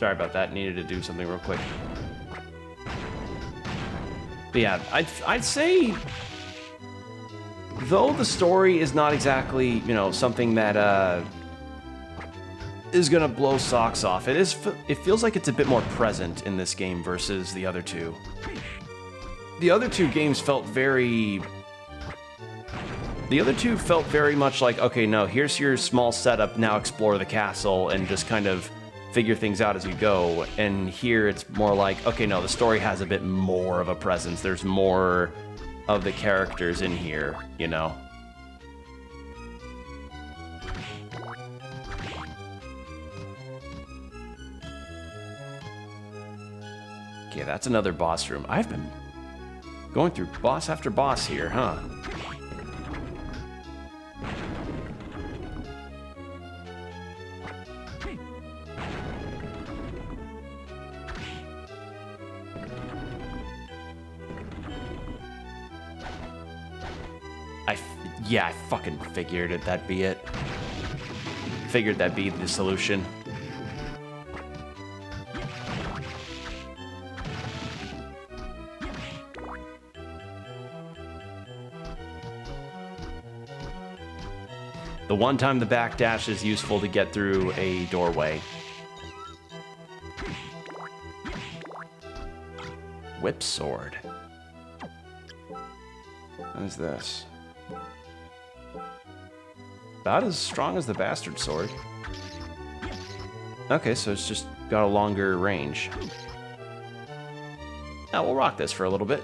about that. Needed to do something real quick. But yeah, I'd say, though the story is not exactly, something that is gonna blow socks off, it feels like it's a bit more present in this game versus the other two. The other two games felt very much like, okay, no, here's your small setup, now explore the castle and just kind of figure things out as you go. And here it's more like, okay, no, the story has a bit more of a presence. There's more of the characters in here, Okay, that's another boss room. I've been going through boss after boss here, huh? Yeah, I fucking figured that'd be it. Figured that'd be the solution. The one time the backdash is useful to get through a doorway. Whip sword. What is this? About as strong as the bastard sword. Okay, so it's just got a longer range. Now we'll rock this for a little bit.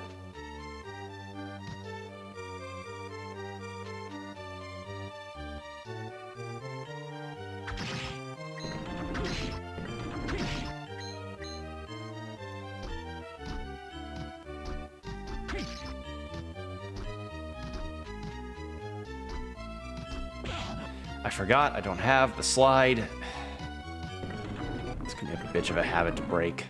I forgot I don't have the slide. It's gonna be a bitch of a habit to break.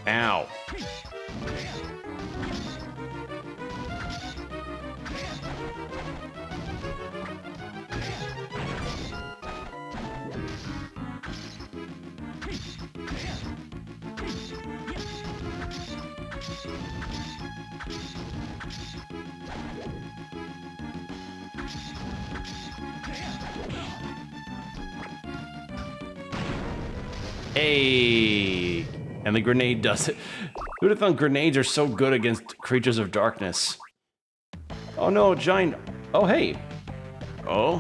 Ow. Hey, and the grenade does it. Who'd have thought grenades are so good against creatures of darkness? Oh no, giant. Oh, hey. Oh?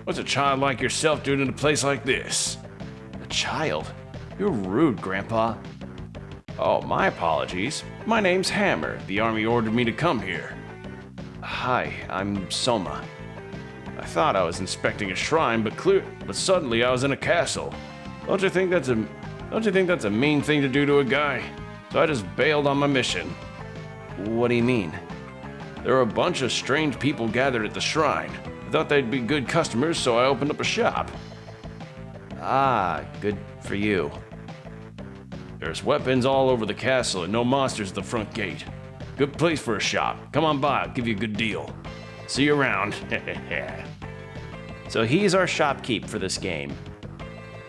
What's a child like yourself doing in a place like this? A child? You're rude, Grandpa. Oh, my apologies. My name's Hammer. The army ordered me to come here. Hi, I'm Soma. I thought I was inspecting a shrine, but suddenly I was in a castle. Don't you think that's a mean thing to do to a guy? So I just bailed on my mission. What do you mean? There were a bunch of strange people gathered at the shrine. I thought they'd be good customers, so I opened up a shop. Ah, good for you. There's weapons all over the castle and no monsters at the front gate. Good place for a shop. Come on by, I'll give you a good deal. See you around. So he's our shopkeep for this game.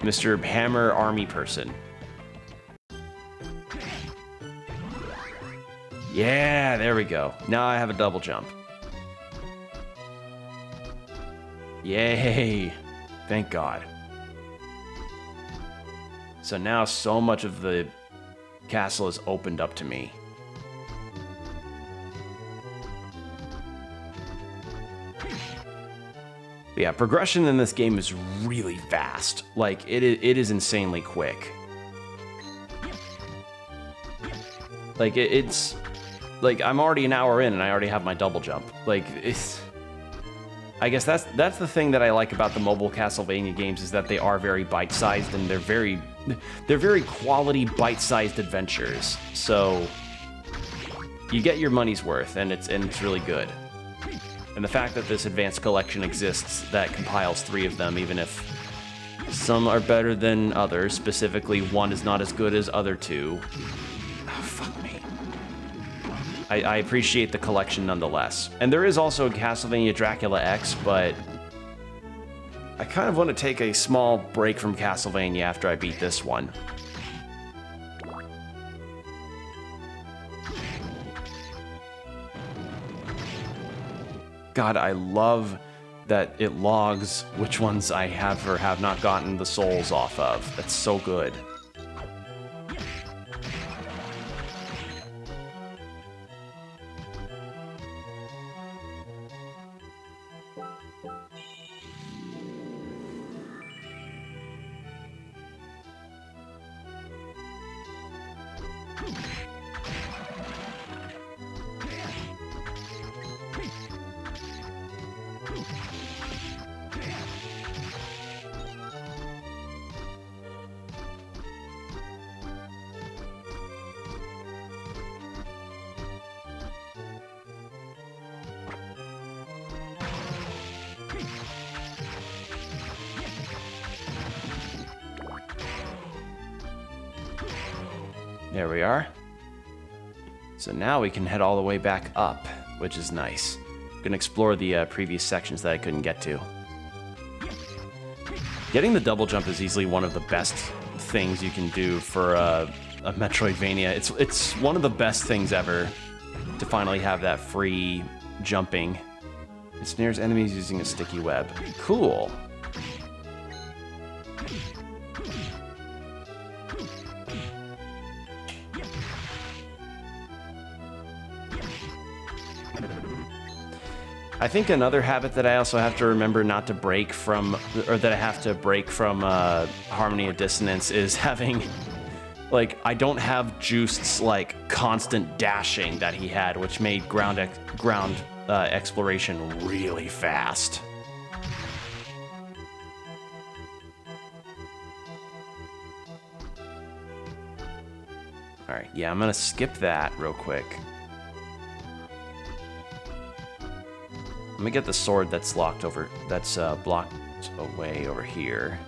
Mr. Hammer Army Person. Yeah, there we go. Now I have a double jump. Yay! Thank God. So now so much of the castle is opened up to me. Yeah, progression in this game is really fast. Like, it is insanely quick. Like, it's... Like, I'm already an hour in and I already have my double jump. Like, it's... I guess that's the thing that I like about the mobile Castlevania games, is that they are very bite-sized and they're very quality bite-sized adventures. So, you get your money's worth, and it's really good. And the fact that this advanced collection exists that compiles 3 of them, even if some are better than others, specifically one is not as good as other 2. Oh, fuck me. I appreciate the collection nonetheless. And there is also Castlevania Dracula X, but I kind of want to take a small break from Castlevania after I beat this one. God, I love that it logs which ones I have or have not gotten the souls off of. That's so good. There we are. So now we can head all the way back up, which is nice. Gonna explore the previous sections that I couldn't get to. Getting the double jump is easily one of the best things you can do for a Metroidvania. It's one of the best things ever to finally have that free jumping. It snares enemies using a sticky web. Cool. I think another habit that I also have to remember not to break from, or that I have to break from Harmony of Dissonance is having, like, I don't have Juiced's, like, constant dashing that he had, which made ground exploration really fast. Alright, yeah, I'm gonna skip that real quick. Let me get the sword that's locked over, that's blocked away over here.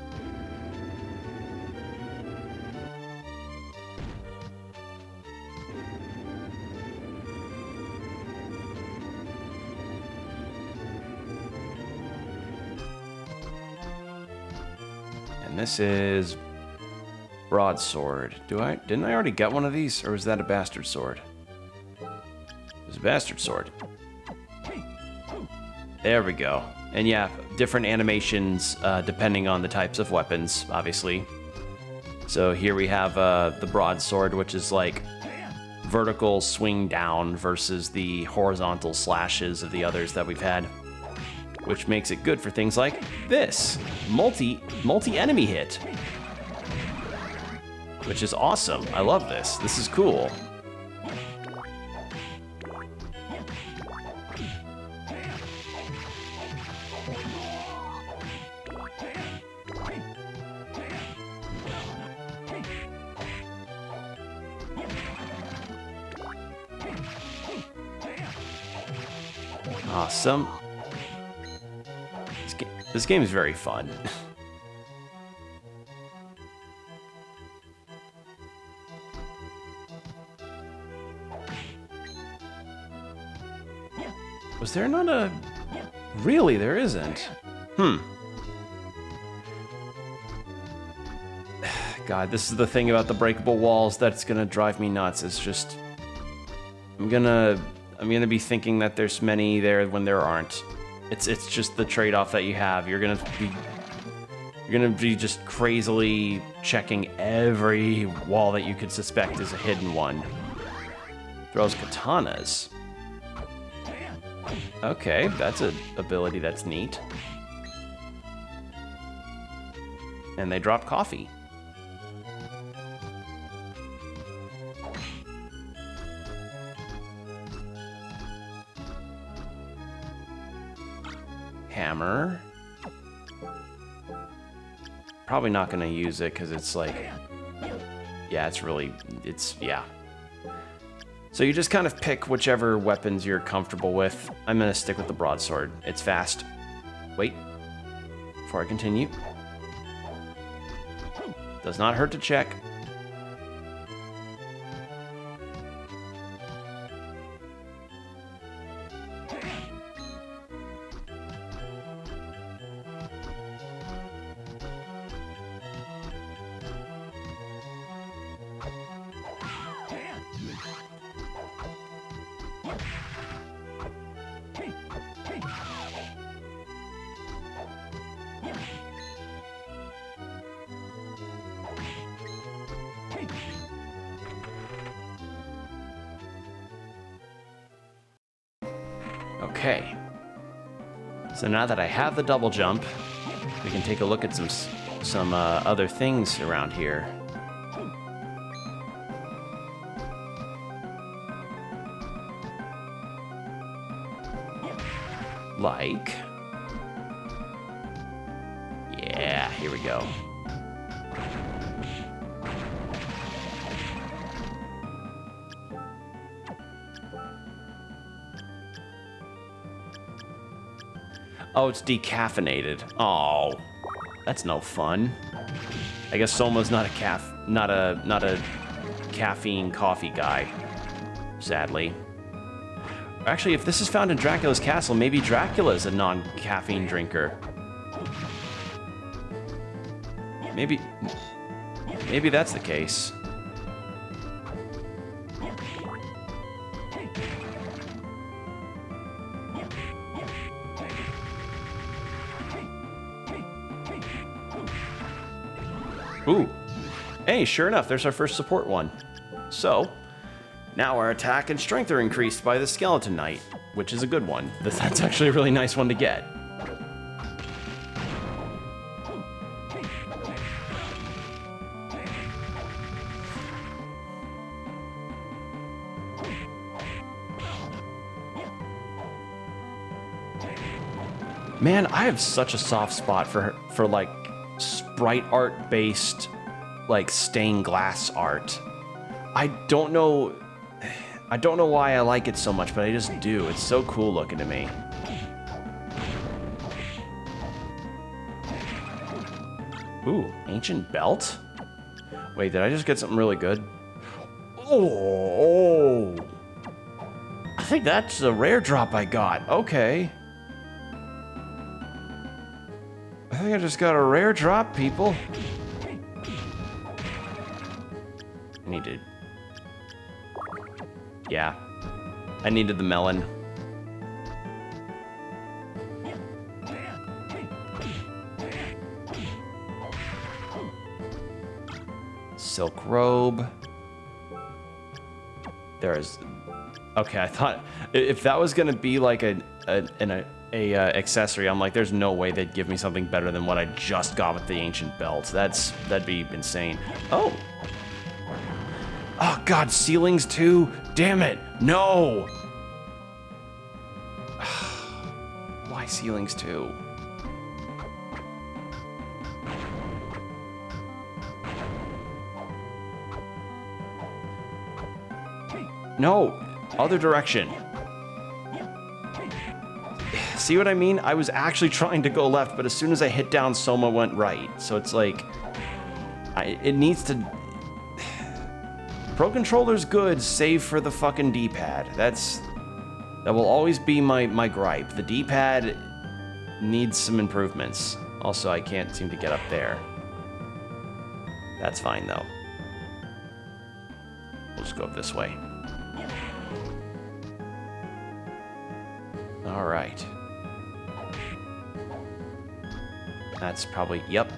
And this is broadsword. Didn't I already get one of these, or was that a bastard sword? It was a bastard sword. There we go. And yeah, different animations depending on the types of weapons, obviously. So here we have the broadsword, which is like vertical swing down versus the horizontal slashes of the others that we've had, which makes it good for things like this, multi-enemy hit, which is awesome. I love this. This is cool. Awesome. This game is very fun. Was there not a... Really, there isn't. God, this is the thing about the breakable walls that's gonna drive me nuts. It's just... I'm gonna be thinking that there's many there when there aren't. It's just the trade-off that you have. You're gonna be just crazily checking every wall that you could suspect is a hidden one. Throws katanas. Okay, that's an ability that's neat. And they drop coffee. Hammer. Probably not going to use it because it's like, yeah, yeah. So you just kind of pick whichever weapons you're comfortable with. I'm going to stick with the broadsword. It's fast. Wait, before I continue. Does not hurt to check. Okay, so now that I have the double jump, we can take a look at some other things around here. Like, yeah, here we go. Oh, it's decaffeinated. Oh, that's no fun. I guess Soma's not a caffeine coffee guy, sadly. Actually, if this is found in Dracula's castle, maybe Dracula's a non-caffeine drinker. Maybe that's the case. Ooh. Hey, sure enough, there's our first support one. So, now our attack and strength are increased by the Skeleton Knight, which is a good one. That's actually a really nice one to get. Man, I have such a soft spot for like sprite art based like stained glass art. I don't know why I like it so much, but I just do. It's so cool looking to me. Ooh, ancient belt? Wait, did I just get something really good? Oh, I think that's a rare drop I got. Okay. I think I just got a rare drop, people. I need to... Yeah. I needed the melon. Silk robe. There is... Okay, I thought... If that was gonna be like an accessory, I'm like, there's no way they'd give me something better than what I just got with the ancient belt. That'd be insane. Oh. Oh God, ceilings too? Damn it, no. Why ceilings too? No, other direction. See what I mean? I was actually trying to go left, but as soon as I hit down, Soma went right. So it's like, it needs to... Pro Controller's good, save for the fucking D-pad. That will always be my gripe. The D-pad needs some improvements. Also, I can't seem to get up there. That's fine, though. We'll just go up this way. All right. That's probably, yep.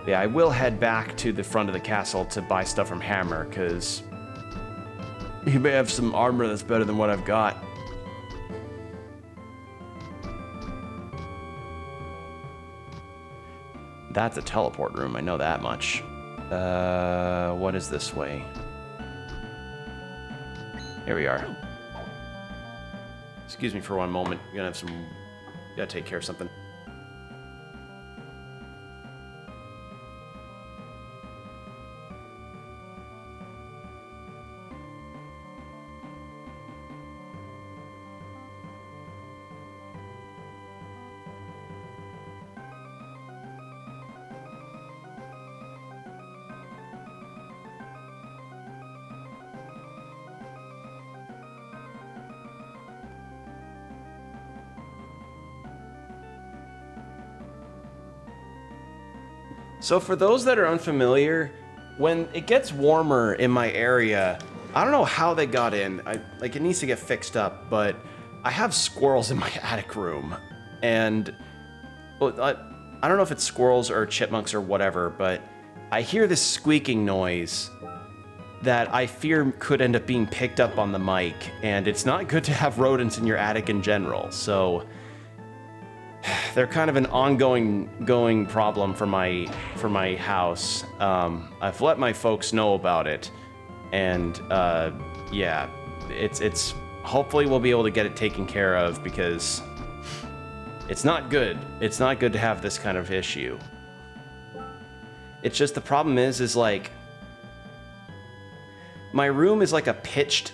Yeah, I will head back to the front of the castle to buy stuff from Hammer, because he may have some armor that's better than what I've got. That's a teleport room, I know that much. What is this way? Here we are. Excuse me for one moment. We're gonna have some... Gotta take care of something. So for those that are unfamiliar, when it gets warmer in my area, I don't know how they got in. Like, it needs to get fixed up, but I have squirrels in my attic room. And well, I don't know if it's squirrels or chipmunks or whatever, but I hear this squeaking noise that I fear could end up being picked up on the mic, and it's not good to have rodents in your attic in general. So they're kind of an ongoing problem for my house. I've let my folks know about it, and yeah, it's hopefully we'll be able to get it taken care of, because it's not good. It's not good to have this kind of issue. It's just the problem is like my room is like a pitched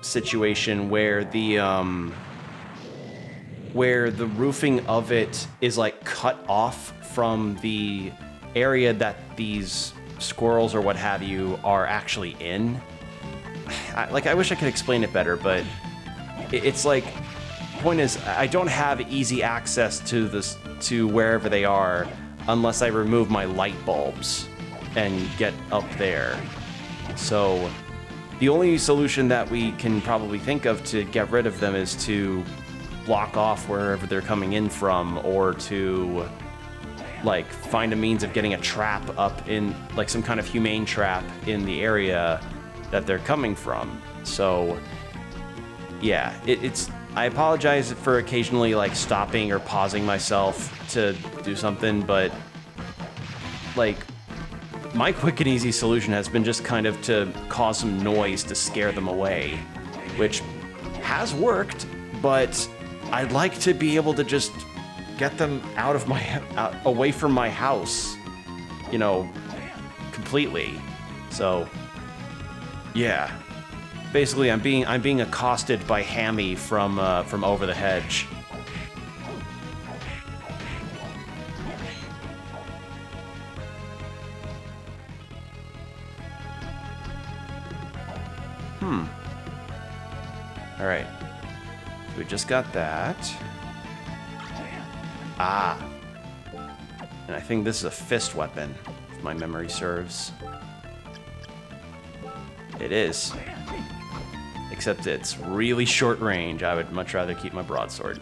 situation where the roofing of it is like cut off from the area that these squirrels or what have you are actually in. I wish I could explain it better, but it's like point is, I don't have easy access to to wherever they are unless I remove my light bulbs and get up there. So the only solution that we can probably think of to get rid of them is to block off wherever they're coming in from, or to like find a means of getting a trap up in, like some kind of humane trap in the area that they're coming from. So yeah, it's I apologize for occasionally like stopping or pausing myself to do something, but like my quick and easy solution has been just kind of to cause some noise to scare them away, which has worked, but I'd like to be able to just get them away from my house, you know, completely. So yeah, basically I'm being accosted by Hammy from over the hedge. All right, we just got that. Ah, and I think this is a fist weapon, if my memory serves. It is. Except it's really short range. I would much rather keep my broadsword.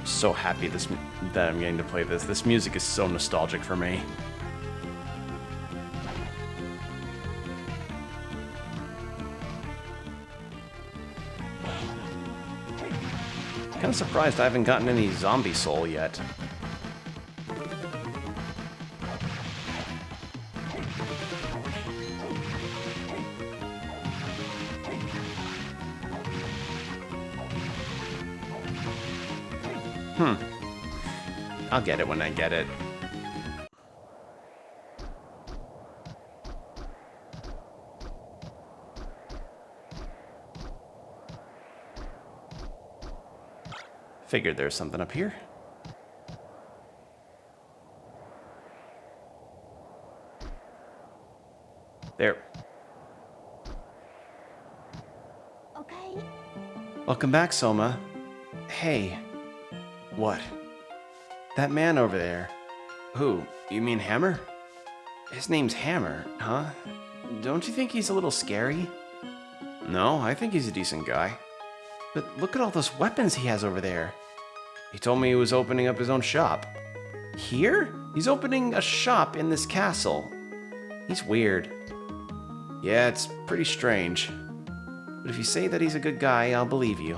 So happy that I'm getting to play this. This music is so nostalgic for me. Kind of surprised I haven't gotten any zombie soul yet. I'll get it when I get it. Figured there's something up here. There. Okay. Welcome back, Soma. Hey. What? That man over there. Who? You mean Hammer? His name's Hammer, huh? Don't you think he's a little scary? No, I think he's a decent guy. But look at all those weapons he has over there. He told me he was opening up his own shop. Here? He's opening a shop in this castle. He's weird. Yeah, it's pretty strange. But if you say that he's a good guy, I'll believe you.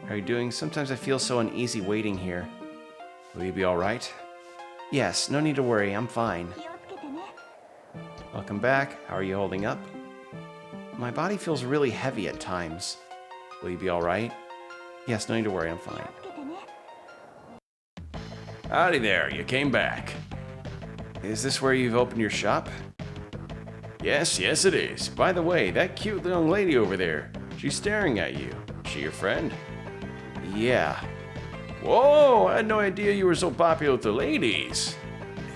How are you doing? Sometimes I feel so uneasy waiting here. Will you be alright? Yes, no need to worry, I'm fine. Welcome back. How are you holding up? My body feels really heavy at times. Will you be alright? Yes, no need to worry, I'm fine. Howdy there, you came back. Is this where you've opened your shop? Yes, it is. By the way, that cute young lady over there, she's staring at you. Is she your friend? Yeah. Whoa, I had no idea you were so popular with the ladies.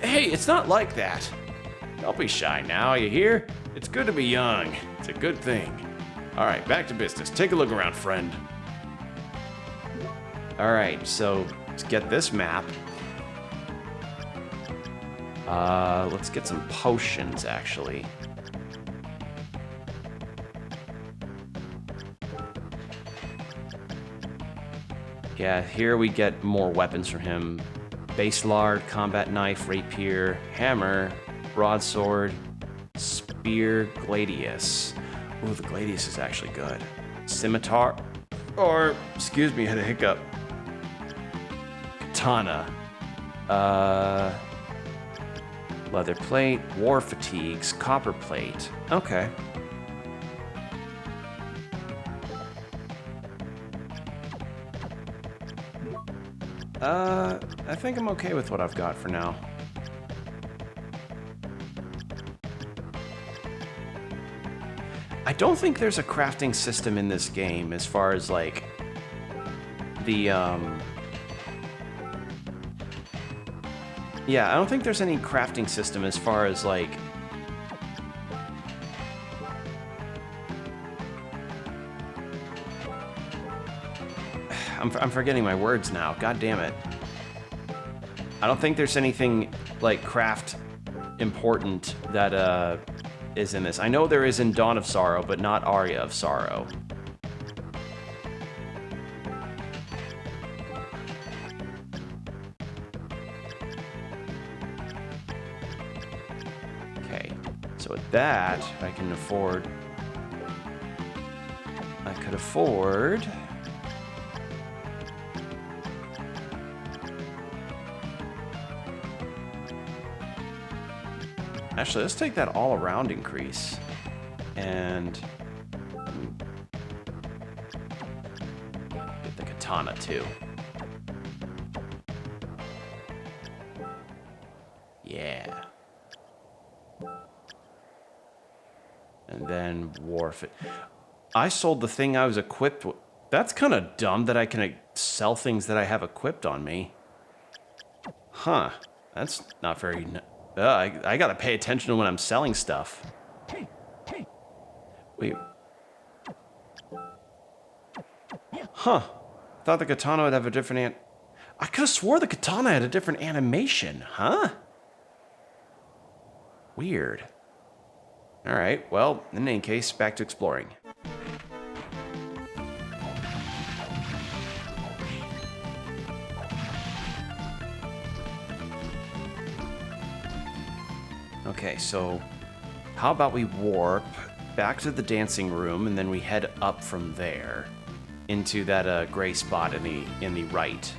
Hey, it's not like that. Don't be shy now, you hear? It's good to be young. It's a good thing. All right, back to business. Take a look around, friend. All right, so let's get this map. Let's get some potions, actually. Yeah, here we get more weapons from him. Base lard, combat knife, rapier, hammer, broadsword, spear, gladius. Ooh, the gladius is actually good. Scimitar, or, excuse me, I had a hiccup. Katana. Leather plate, war fatigues, copper plate. Okay. I think I'm okay with what I've got for now. I don't think there's a crafting system in this game as far as like Yeah, I don't think there's any crafting system as far as, like... I'm forgetting my words now. God damn it. I don't think there's anything, like, craft important that, is in this. I know there is in Dawn of Sorrow, but not Aria of Sorrow. Okay, so with that, I can afford... I could afford... Actually, let's take that all-around increase. And... get the katana, too. Yeah. And then wharf it. I sold the thing I was equipped with. That's kind of dumb that I can sell things that I have equipped on me. Huh. That's not very... I gotta pay attention to when I'm selling stuff. Wait. Huh. Thought the katana would have a different I could have swore the katana had a different animation, huh? Weird. Alright, well, in any case, back to exploring. Okay, so how about we warp back to the dancing room and then we head up from there into that gray spot in the right.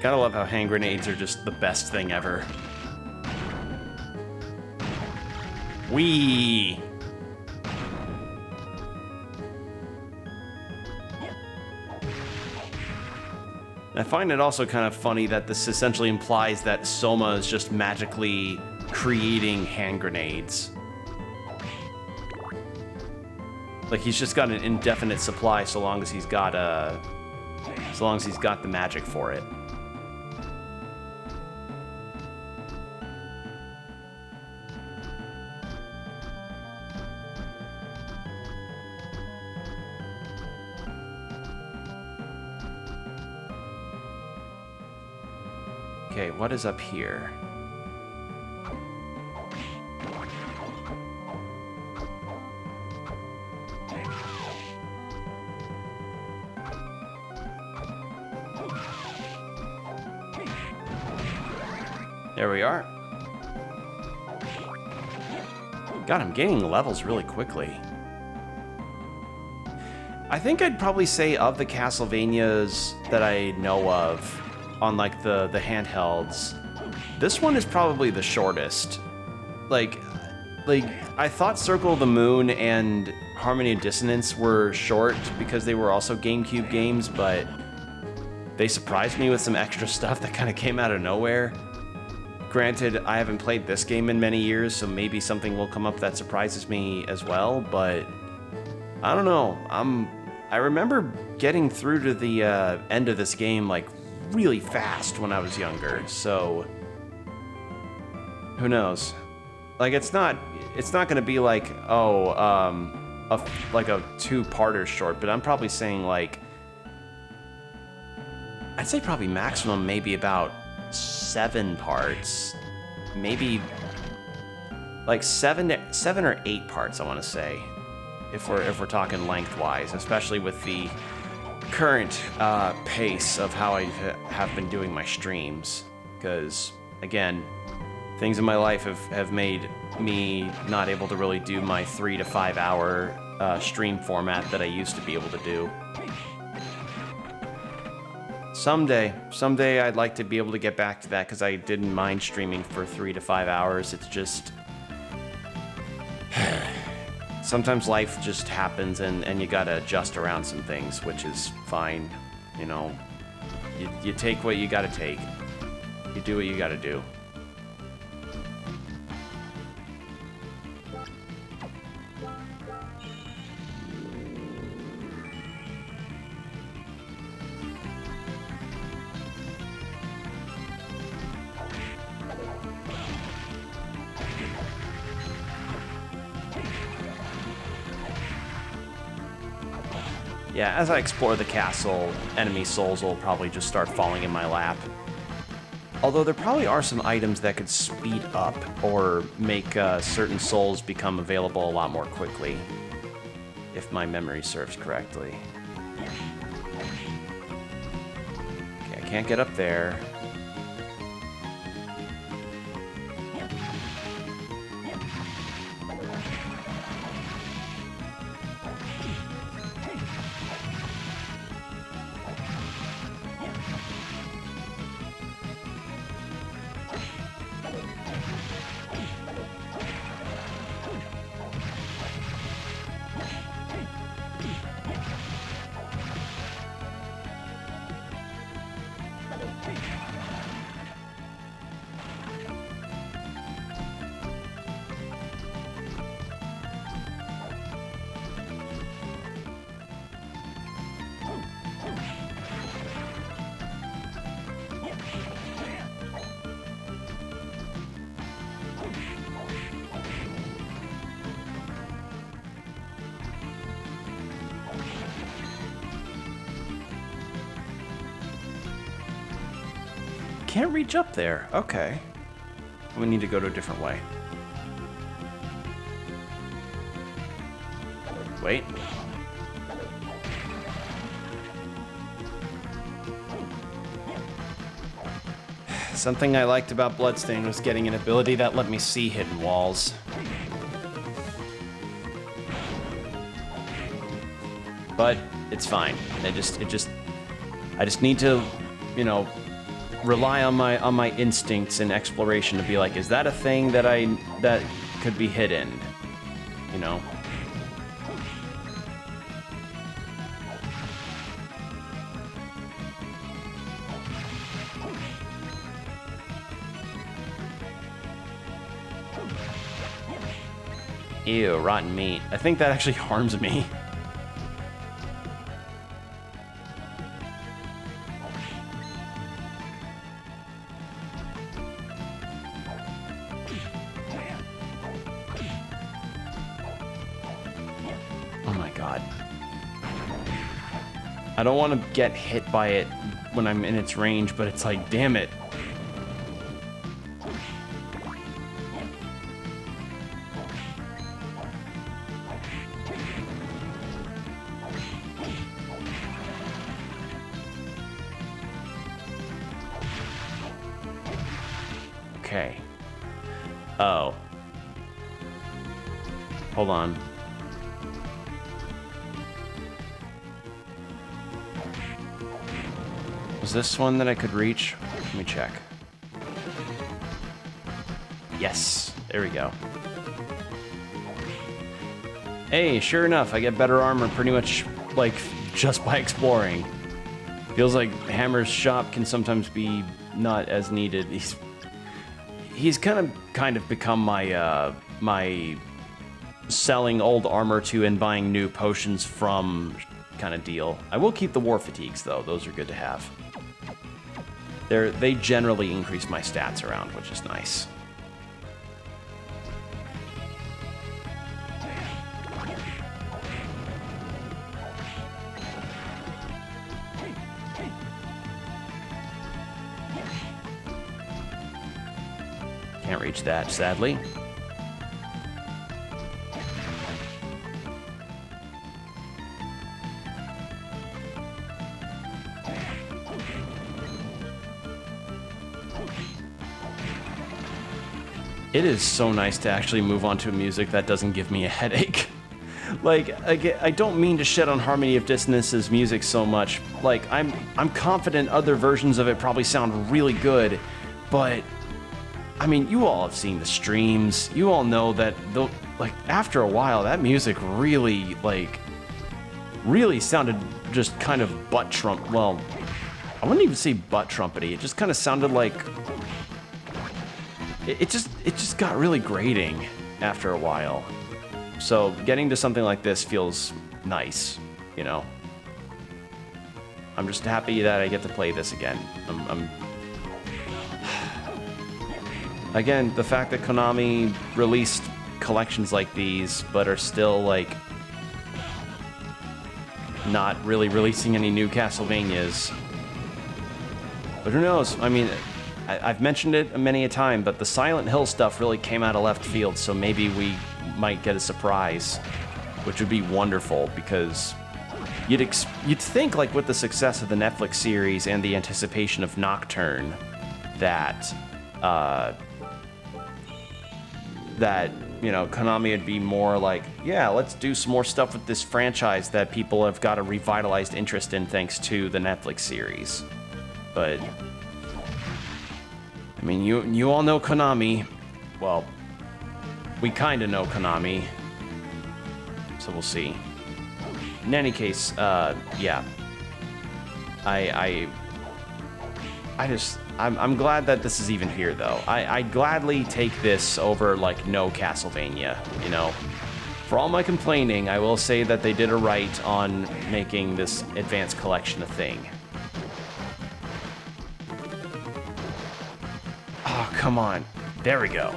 Gotta love how hand grenades are just the best thing ever. Whee! I find it also kind of funny that this essentially implies that Soma is just magically creating hand grenades. Like he's just got an indefinite supply so long as he's got the magic for it. Okay, what is up here? There we are. God, I'm gaining levels really quickly. I think I'd probably say of the Castlevanias that I know of, on like the handhelds, this one is probably the shortest. Like I thought Circle of the Moon and Harmony and Dissonance were short because they were also GameCube games, but they surprised me with some extra stuff that kind of came out of nowhere. Granted, I haven't played this game in many years, so maybe something will come up that surprises me as well, but I don't know. I remember getting through to the end of this game like really fast when I was younger, so who knows? Like it's not gonna be like like a two-parter short, but I'm probably saying like I'd say probably maximum maybe about 7 parts, maybe like 7 or 8 parts. I want to say if we're talking lengthwise, especially with the current pace of how I have been doing my streams, because, again, things in my life have made me not able to really do my 3 to 5 hour stream format that I used to be able to do. Someday I'd like to be able to get back to that, because I didn't mind streaming for 3 to 5 hours. It's just... sometimes life just happens, and you gotta adjust around some things, which is fine. You know, you take what you gotta take. You do what you gotta do. Yeah, as I explore the castle, enemy souls will probably just start falling in my lap. Although there probably are some items that could speed up or make certain souls become available a lot more quickly, if my memory serves correctly. Okay, I can't get up there. Can't reach up there. Okay. We need to go to a different way. Wait. Something I liked about Bloodstain was getting an ability that let me see hidden walls. But it's fine. I just need to, you know, rely on my instincts and exploration to be like, is that a thing that could be hidden? You know? Ew, rotten meat. I think that actually harms me. Oh my god. I don't want to get hit by it when I'm in its range, but it's like, damn it. Okay. Oh. Hold on. Was this one that I could reach? Let me check. Yes. There we go. Hey, sure enough, I get better armor pretty much, like, just by exploring. Feels like Hammer's shop can sometimes be not as needed. He's kind of become my my selling old armor to and buying new potions from kind of deal. I will keep the war fatigues though; those are good to have. They generally increase my stats around, which is nice. Can't reach that, sadly. It is so nice to actually move on to music that doesn't give me a headache. Like, I don't mean to shit on Harmony of Dissonance's music so much. Like, I'm confident other versions of it probably sound really good, but I mean, you all have seen the streams. You all know that like after a while, that music really sounded just kind of butt trump. Well, I wouldn't even say butt trumpety. It just kind of sounded like it just got really grating after a while. So getting to something like this feels nice, you know. I'm just happy that I get to play this again. Again, the fact that Konami released collections like these, but are still like not really releasing any new Castlevanias. But who knows? I mean, I've mentioned it many a time, but the Silent Hill stuff really came out of left field, so maybe we might get a surprise, which would be wonderful, because you'd think, like, with the success of the Netflix series and the anticipation of Nocturne, that you know, Konami would be more like, yeah, let's do some more stuff with this franchise that people have got a revitalized interest in thanks to the Netflix series. But I mean, you all know Konami. Well, we kind of know Konami, so we'll see. In any case, yeah. I'm glad that this is even here, though. I'd gladly take this over, like, no Castlevania, you know? For all my complaining, I will say that they did a right on making this advanced collection a thing. Oh, come on. There we go.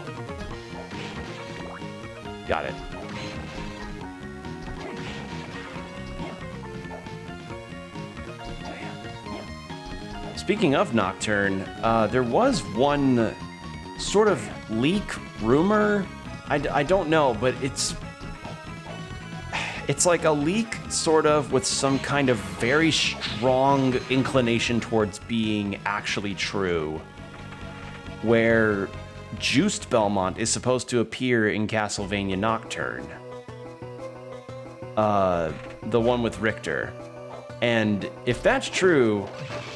Got it. Speaking of Nocturne, there was one sort of leak rumor. I don't know, but it's like a leak sort of with some kind of very strong inclination towards being actually true, where Juiced Belmont is supposed to appear in Castlevania Nocturne. The one with Richter. And if that's true,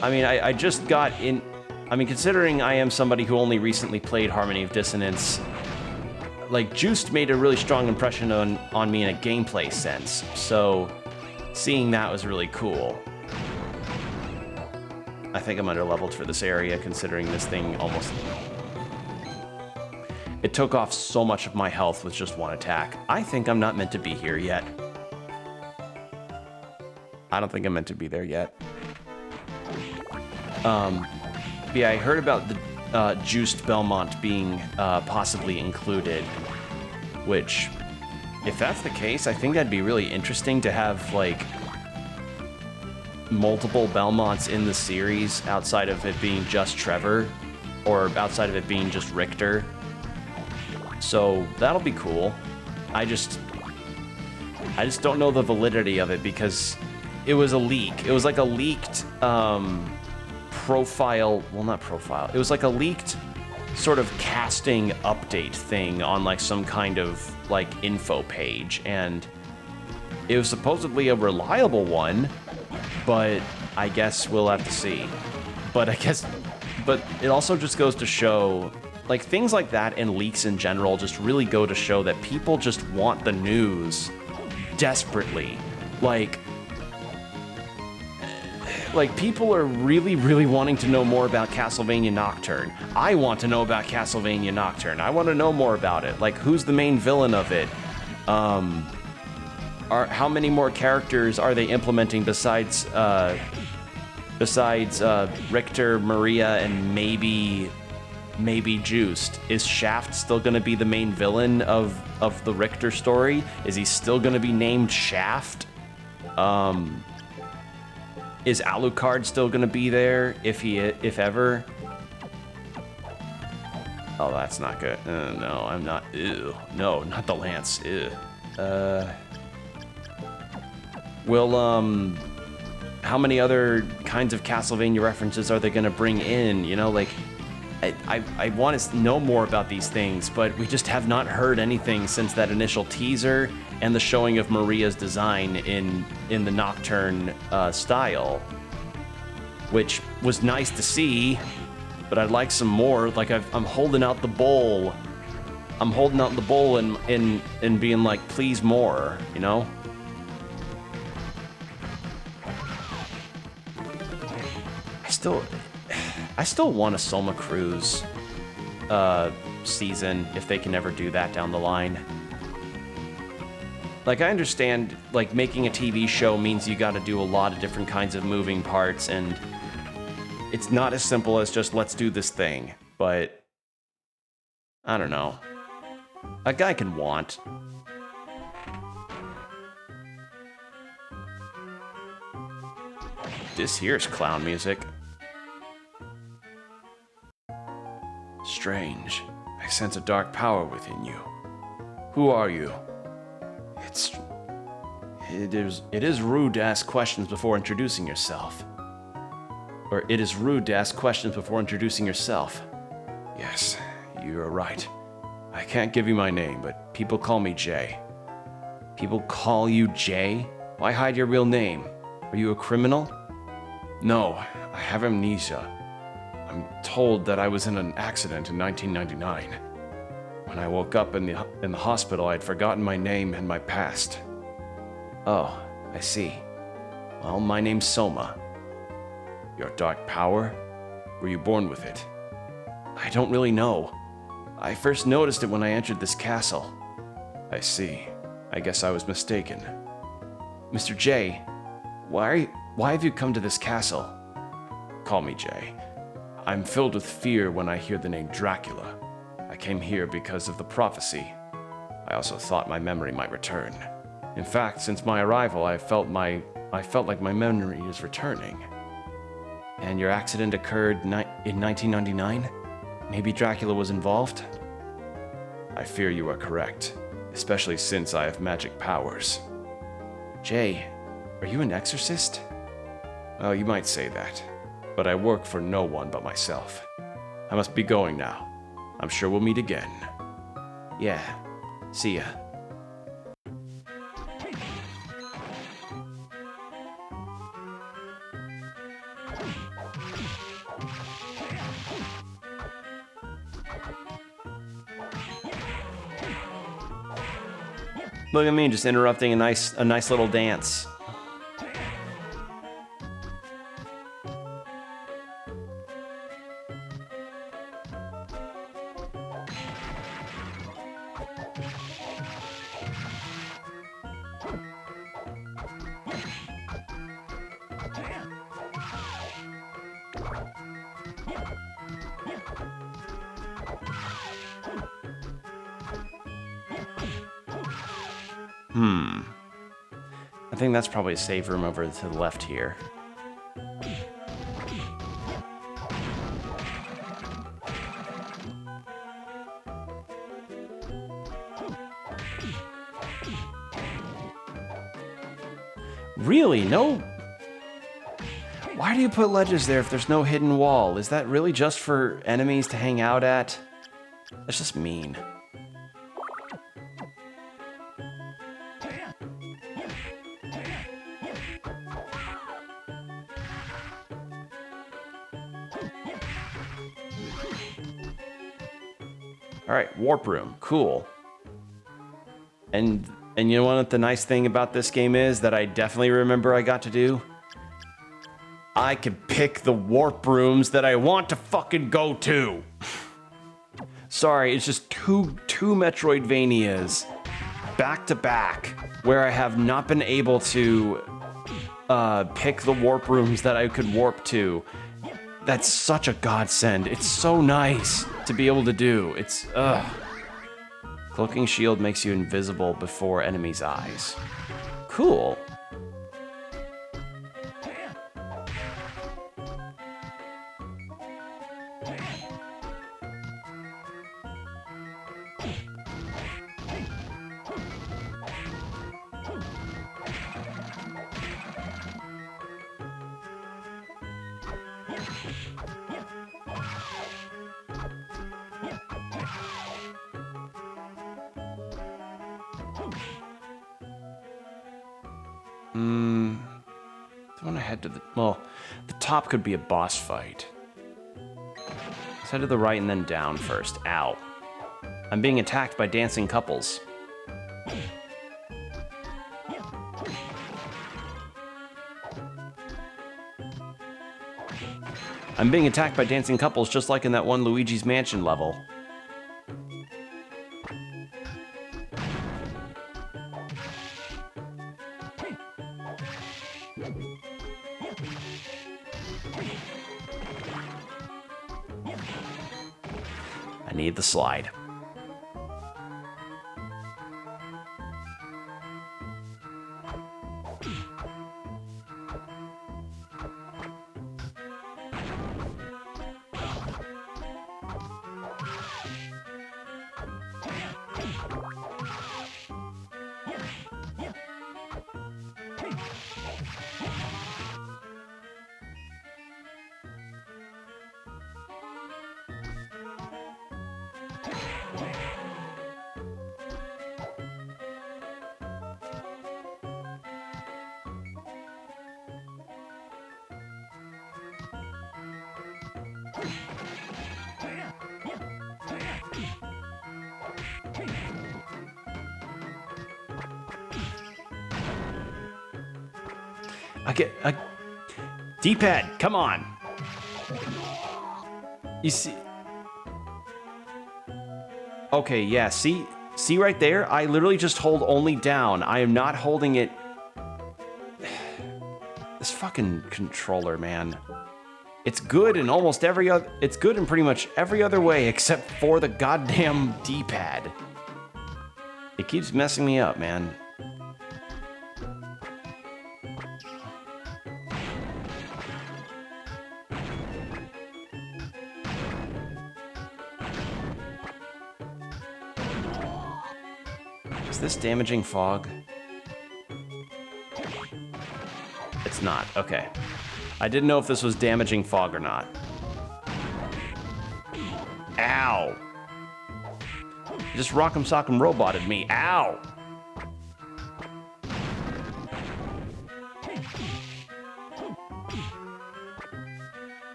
I mean, I just got in... I mean, considering I am somebody who only recently played Harmony of Dissonance, like, Juiced made a really strong impression on me in a gameplay sense. So, seeing that was really cool. I think I'm underleveled for this area, considering this thing almost... It took off so much of my health with just one attack. I think I'm not meant to be here yet. I don't think I'm meant to be there yet. Yeah, I heard about the Juiced Belmont being possibly included, which, if that's the case, I think that'd be really interesting to have, like, multiple Belmonts in the series outside of it being just Trevor, or outside of it being just Richter. So that'll be cool. I just don't know the validity of it, because it was a leak. It was like a leaked profile. Well, not profile. It was like a leaked sort of casting update thing on, like, some kind of, like, info page, and it was supposedly a reliable one, but I guess we'll have to see. But it also just goes to show, like, things like that and leaks in general just really go to show that people just want the news desperately. Like, people are really, really wanting to know more about Castlevania Nocturne. I want to know about Castlevania Nocturne. I want to know more about it. Like, who's the main villain of it? How many more characters are they implementing besides Richter, Maria, and maybe Juiced? Is Shaft still going to be the main villain of the Richter story? Is he still going to be named Shaft? Is Alucard still going to be there, if ever? Oh, that's not good. No, I'm not. Ew. No, not the lance. Ew. How many other kinds of Castlevania references are they going to bring in? You know, like, I want to know more about these things, but we just have not heard anything since that initial teaser and the showing of Maria's design in the Nocturne style, which was nice to see, but I'd like some more. Like I'm holding out the bowl. I'm holding out the bowl and being like, please more, you know? I still want a Soma Cruise season if they can ever do that down the line. Like, I understand, like, making a TV show means you gotta do a lot of different kinds of moving parts, and it's not as simple as just, let's do this thing. But, I don't know. A guy can want. This here's clown music. Strange. I sense a dark power within you. Who are you? It is rude to ask questions before introducing yourself. Or it is rude to ask questions before introducing yourself. Yes, you are right. I can't give you my name, but people call me Jay. People call you Jay? Why hide your real name? Are you a criminal? No, I have amnesia. I'm told that I was in an accident in 1999. When I woke up in the hospital, I had forgotten my name and my past. Oh, I see. Well, my name's Soma. Your dark power? Were you born with it? I don't really know. I first noticed it when I entered this castle. I see. I guess I was mistaken. Mr. J, why have you come to this castle? Call me Jay. I'm filled with fear when I hear the name Dracula. I came here because of the prophecy. I also thought my memory might return. In fact, since my arrival, I felt like my memory is returning. And your accident occurred in 1999? Maybe Dracula was involved? I fear you are correct, especially since I have magic powers. Jay, are you an exorcist? Well, you might say that, but I work for no one but myself. I must be going now. I'm sure we'll meet again. Yeah, see ya. Look at me, just interrupting a nice little dance. I think that's probably a save room over to the left here. Really? No? Why do you put ledges there if there's no hidden wall? Is that really just for enemies to hang out at? That's just mean. All right, warp room, cool. And you know what the nice thing about this game is that I definitely remember I got to do? I can pick the warp rooms that I want to fucking go to. Sorry, it's just two Metroidvanias back to back where I have not been able to pick the warp rooms that I could warp to. That's such a godsend. It's so nice to be able to do. It's, Cloaking shield makes you invisible before enemies' eyes. Cool. I want to head to the... Well, the top could be a boss fight. Let's head to the right and then down first. Ow. I'm being attacked by dancing couples. I'm being attacked by dancing couples just like in that one Luigi's Mansion level. I need the slide. D-pad, come on. You see? Okay, yeah, see right there? I literally just hold only down. I am not holding it. This fucking controller, man. It's good in almost every other, it's good in pretty much every other way except for the goddamn D-pad. It keeps messing me up, man. Is this damaging fog? It's not. Okay. I didn't know if this was damaging fog or not. Ow! You just rock'em sock'em roboted me. Ow!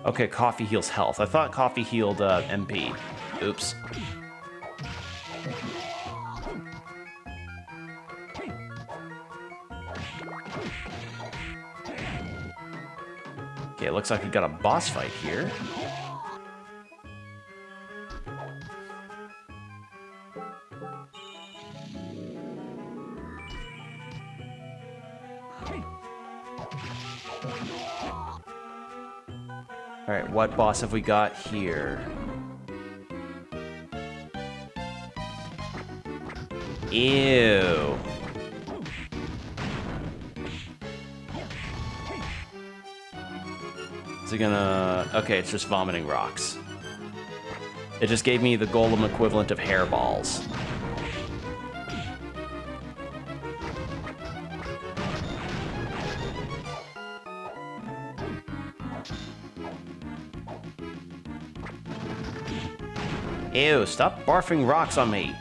Okay, coffee heals health. I thought coffee healed MP. Oops. Okay, it looks like we got a boss fight here. All right, what boss have we got here? Ew. Is it gonna... Okay, it's just vomiting rocks. It just gave me the golem equivalent of hairballs. Ew, stop barfing rocks on me.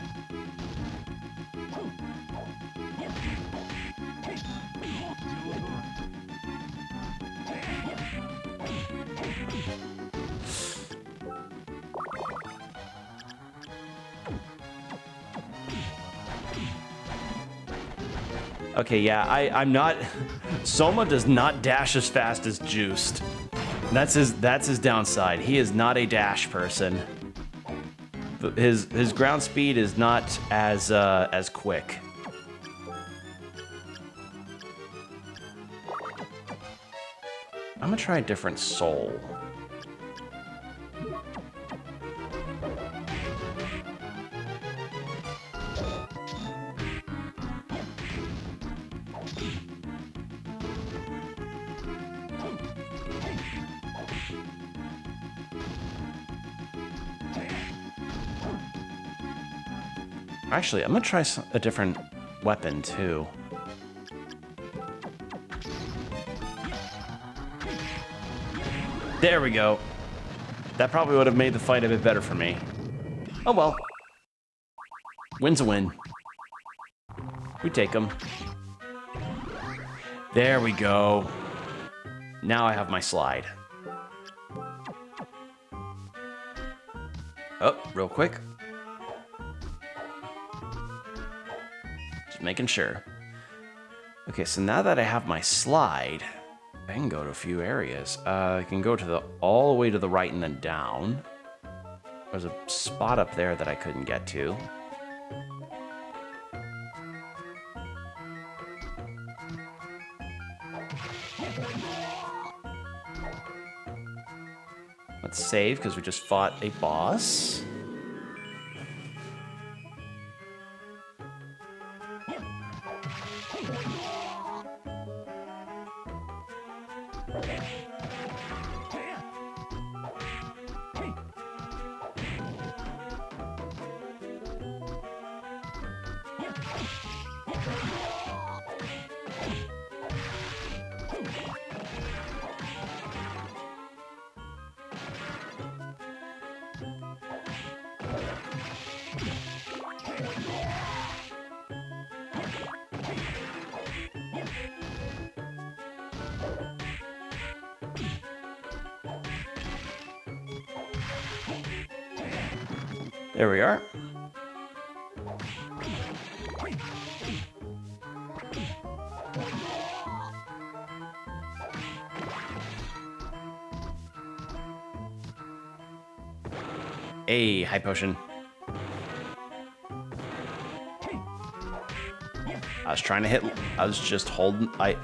Okay, yeah, I'm not... Soma does not dash as fast as Juiced. That's his downside. He is not a dash person. His ground speed is not as quick. I'm gonna try a different soul. Actually, I'm gonna try a different weapon too. There we go. That probably would have made the fight a bit better for me. Oh well. Win's a win. We take them. There we go. Now I have my slide. Oh, real quick. Just making sure. Okay, so now that I have my slide, I can go to a few areas. I can go to all the way to the right and then down. There's a spot up there that I couldn't get to. Let's save, because we just fought a boss. There we are. Hey, high potion. I was trying to hit. I was just holding. I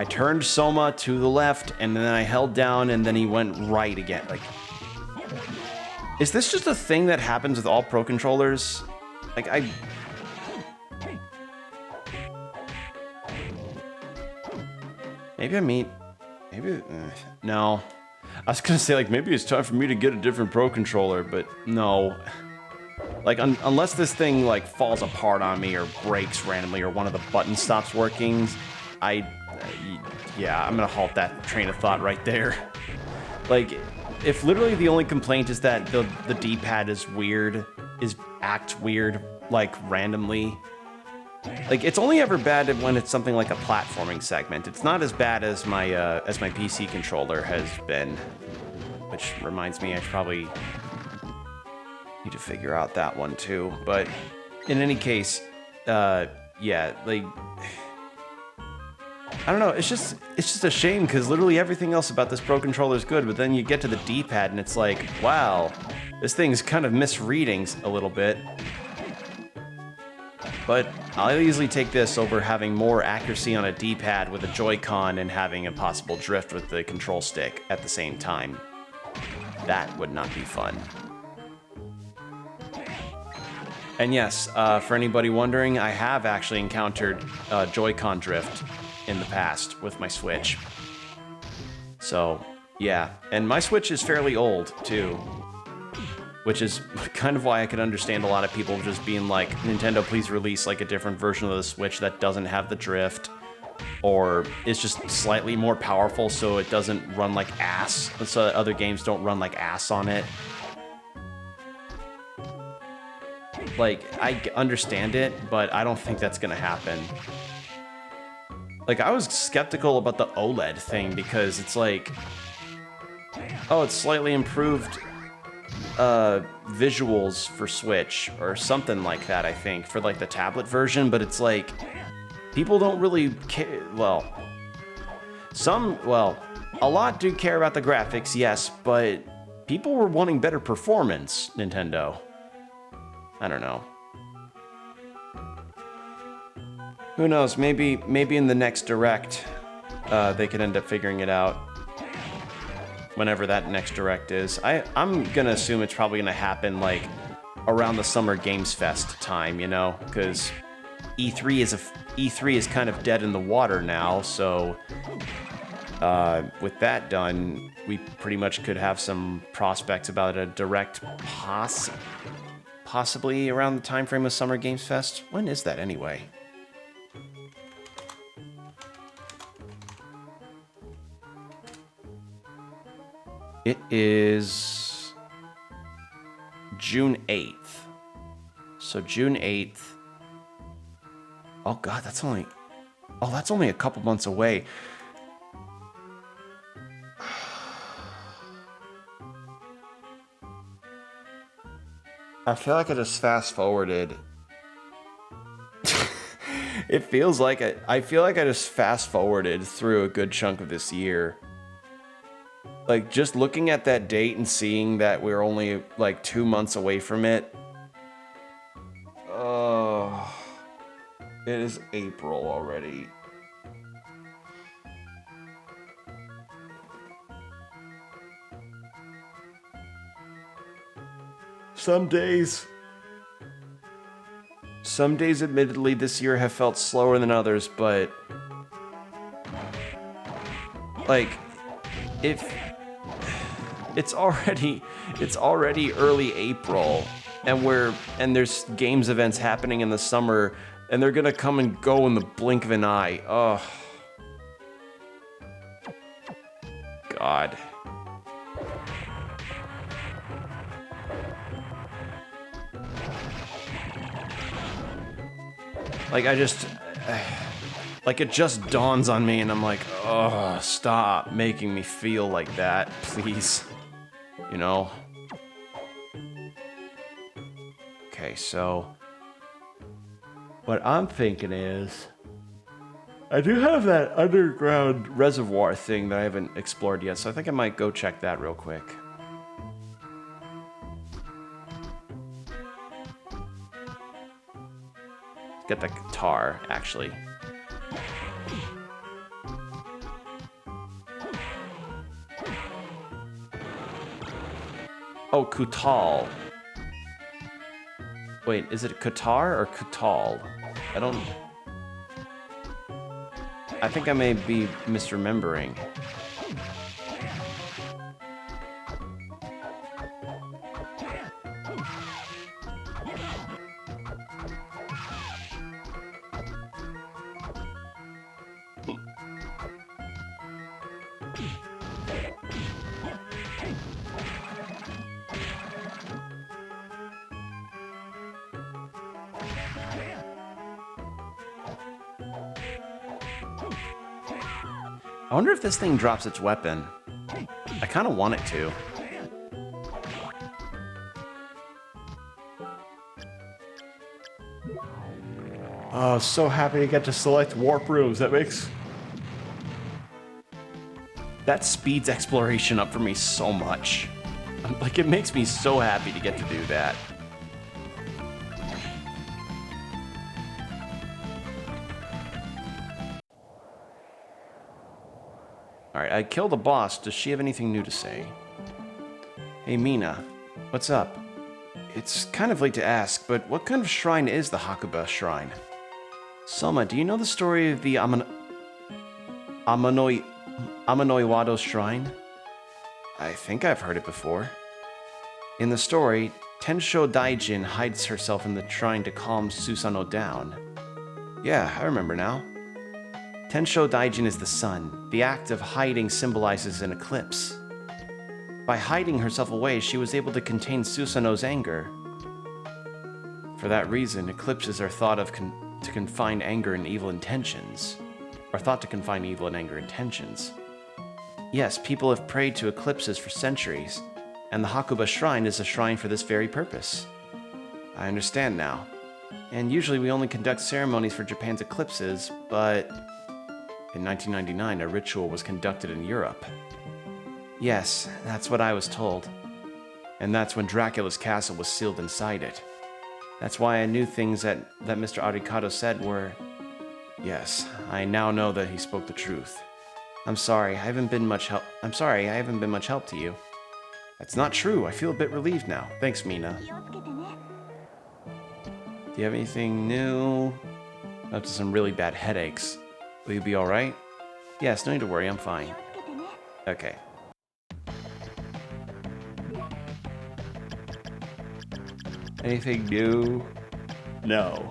turned Soma to the left, and then I held down, and then he went right again. Like, is this just a thing that happens with all Pro controllers? Like, maybe no. I was gonna say, like, maybe it's time for me to get a different Pro controller, but no. Like, unless this thing, like, falls apart on me or breaks randomly or one of the buttons stops working, yeah, I'm gonna halt that train of thought right there. Like, if literally the only complaint is that the D-pad is weird, acts weird, like, randomly, like, it's only ever bad when it's something like a platforming segment. It's not as bad as my PC controller has been, which reminds me I should probably need to figure out that one too. But in any case, yeah, like, I don't know, it's just a shame, because literally everything else about this Pro controller is good, but then you get to the D-pad and it's like, wow, this thing's kind of misreading a little bit. But I'll easily take this over having more accuracy on a D-pad with a Joy-Con and having a possible drift with the control stick at the same time. That would not be fun. And yes, for anybody wondering, I have actually encountered Joy-Con drift in the past with my Switch. So, yeah. And my Switch is fairly old, too. Which is kind of why I could understand a lot of people just being like, Nintendo, please release, like, a different version of the Switch that doesn't have the drift, or is just slightly more powerful so it doesn't run like ass, so that other games don't run like ass on it. Like, I understand it, but I don't think that's gonna happen. Like, I was skeptical about the OLED thing because it's like, oh, it's slightly improved visuals for Switch or something like that, I think, for like the tablet version, but it's like, people don't really care. Well, a lot do care about the graphics, yes, but people were wanting better performance, Nintendo. I don't know. Who knows? Maybe in the next Direct, they could end up figuring it out. Whenever that next Direct is, I'm gonna assume it's probably gonna happen like around the Summer Games Fest time, you know, because E3 is kind of dead in the water now. So with that done, we pretty much could have some prospects about a Direct possibly around the time frame of Summer Games Fest. When is that anyway? It is June 8th. So June 8th. Oh god, that's only a couple months away. I feel like I just fast forwarded. It feels like I feel like I just fast forwarded through a good chunk of this year. Like, just looking at that date and seeing that we're only like 2 months away from it. Oh, it is April already. Some days, admittedly, this year have felt slower than others, but like, if it's already early April, and there's games events happening in the summer, and they're gonna come and go in the blink of an eye. Oh, God. Like, like, it just dawns on me, and I'm like, oh, stop making me feel like that, please. You know? Okay, so what I'm thinking is, I do have that underground reservoir thing that I haven't explored yet, so I think I might go check that real quick. Get the guitar, actually. Oh, Kutal. Wait, is it Qatar or Kutal? I think I may be misremembering. I wonder if this thing drops its weapon. I kind of want it to. Oh, so happy to get to select warp rooms. That speeds exploration up for me so much. Like, it makes me so happy to get to do that. Alright, I killed the boss. Does she have anything new to say? Hey, Mina. What's up? It's kind of late to ask, but what kind of shrine is the Hakuba Shrine? Soma, do you know the story of the Amanoiwado Shrine? I think I've heard it before. In the story, Tensho Daijin hides herself in the shrine to calm Susanoo down. Yeah, I remember now. Tensho Daijin is the sun. The act of hiding symbolizes an eclipse. By hiding herself away, she was able to contain Susanoo's anger. For that reason, eclipses are thought of to confine anger and evil intentions. Are thought to confine evil and anger intentions. Yes, people have prayed to eclipses for centuries, and the Hakuba Shrine is a shrine for this very purpose. I understand now. And usually we only conduct ceremonies for Japan's eclipses, but in 1999 a ritual was conducted in Europe. Yes, that's what I was told. And that's when Dracula's castle was sealed inside it. That's why I knew things that Mr. Arikado said were... Yes, I now know that he spoke the truth. I'm sorry, I haven't been much help to you. That's not true. I feel a bit relieved now. Thanks, Mina. Do you have anything new? Up to some really bad headaches. Will you be alright? Yes, no need to worry, I'm fine. Okay. Anything new? No.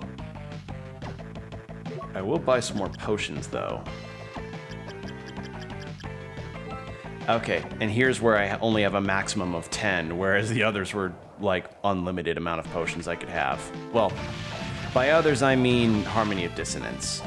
I will buy some more potions, though. Okay, and here's where I only have a maximum of 10, whereas the others were, like, unlimited amount of potions I could have. Well, by others, I mean Harmony of Dissonance.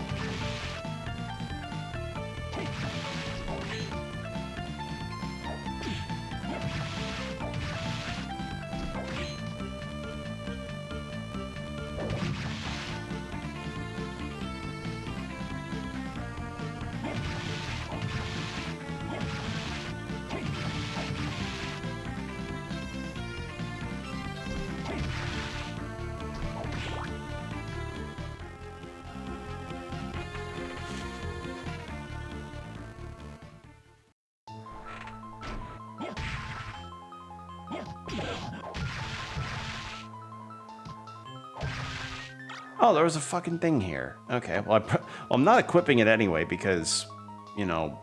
Oh, there was a fucking thing here. Okay, well, I'm not equipping it anyway because, you know,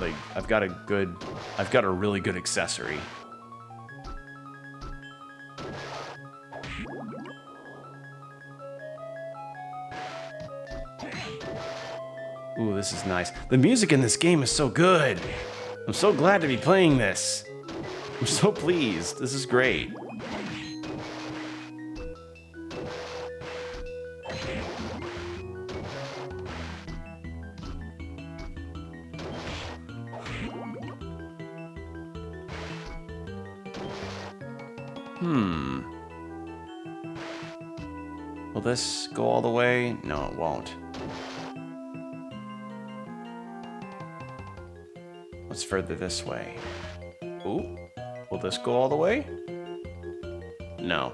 like, I've got a really good accessory. Ooh, this is nice. The music in this game is so good. I'm so glad to be playing this. I'm so pleased. This is great. Will this go all the way? No, it won't. What's further this way? Ooh, will this go all the way? No.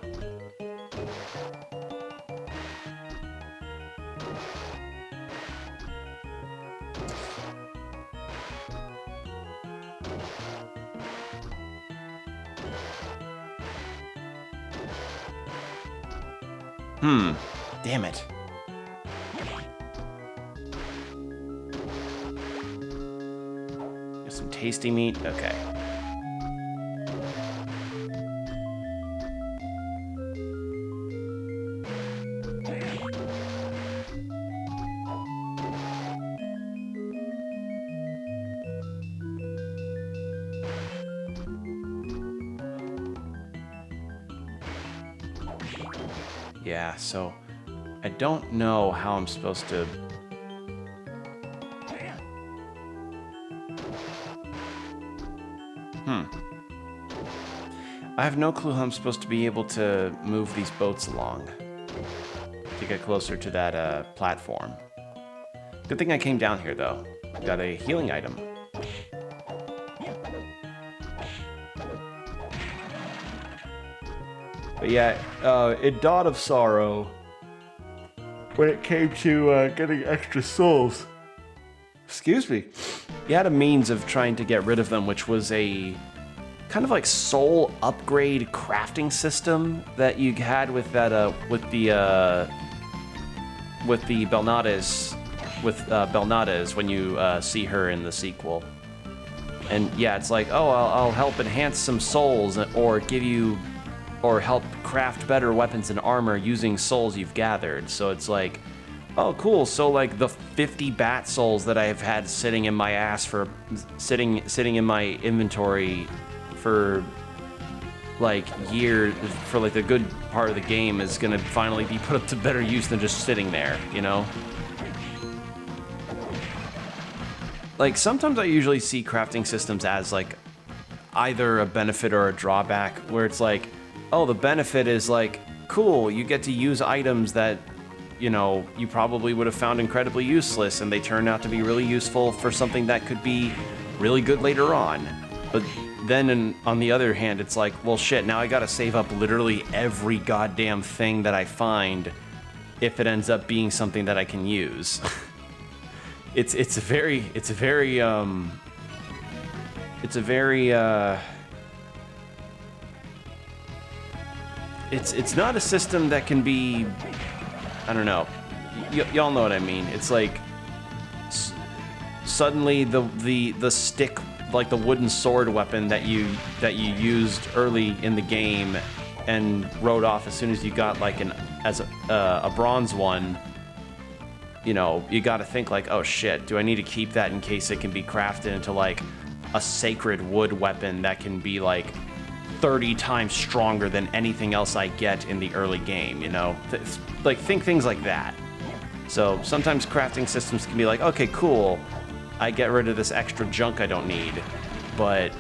Damn it. Get some tasty meat. Okay. Yeah, so I don't know how I'm supposed to... I have no clue how I'm supposed to be able to move these boats along to get closer to that platform. Good thing I came down here, though. Got a healing item. But yeah, it died of sorrow when it came to getting extra souls. Excuse me. You had a means of trying to get rid of them, which was a kind of like soul upgrade crafting system that you had with that with the Belnades when you see her in the sequel. And yeah, it's like, oh, I'll help enhance some souls or give you or help craft better weapons and armor using souls you've gathered. So it's like, oh, cool. So like the 50 bat souls that I've had sitting in my ass for sitting in my inventory for like years, for like the good part of the game, is gonna finally be put up to better use than just sitting there, you know? Like sometimes I usually see crafting systems as like either a benefit or a drawback, where it's like, oh, the benefit is like, cool, you get to use items that, you know, you probably would have found incredibly useless, and they turn out to be really useful for something that could be really good later on. But then on the other hand, it's like, well, shit, now I gotta save up literally every goddamn thing that I find if it ends up being something that I can use. It's a very it's not a system that can be, I don't know, y'all know what I mean. It's like suddenly the stick, like the wooden sword weapon that you used early in the game, and wrote off as soon as you got like a bronze one. You know, you got to think like, oh shit, do I need to keep that in case it can be crafted into like a sacred wood weapon that can be like 30 times stronger than anything else I get in the early game, you know? Like, think things like that. So sometimes crafting systems can be like, okay, cool, I get rid of this extra junk I don't need. But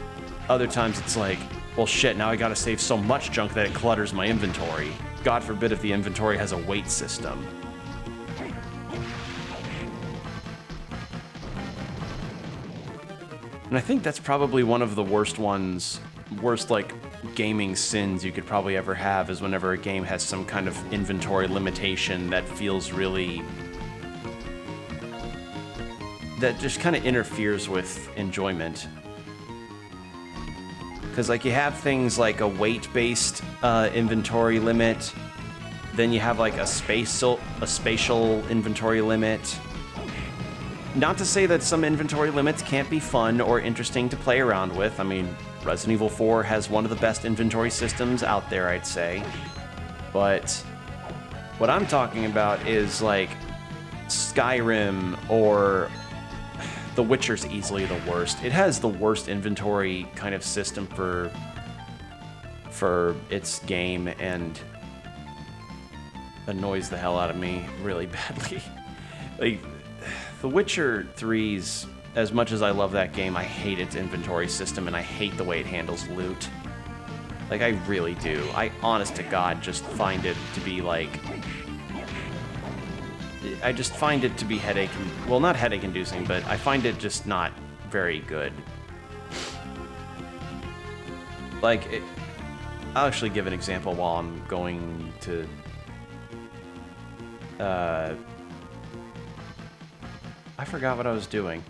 other times it's like, well shit, now I gotta save so much junk that it clutters my inventory. God forbid if the inventory has a weight system. And I think that's probably one of the worst like gaming sins you could probably ever have, is whenever a game has some kind of inventory limitation that feels really, that just kind of interferes with enjoyment. Because like you have things like a weight-based inventory limit, then you have like a spatial inventory limit. Not to say that some inventory limits can't be fun or interesting to play around with. I mean, Resident Evil 4 has one of the best inventory systems out there, I'd say. But what I'm talking about is like Skyrim, or The Witcher's easily the worst. It has the worst inventory kind of system for its game, and annoys the hell out of me really badly. Like, The Witcher 3's, as much as I love that game, I hate its inventory system, and I hate the way it handles loot. Like, I really do. I, honest to God, just find it to be, like... I just find it to be headache... Well, not headache-inducing, but I find it just not very good. Like, I'll actually give an example while I'm going to... I forgot what I was doing.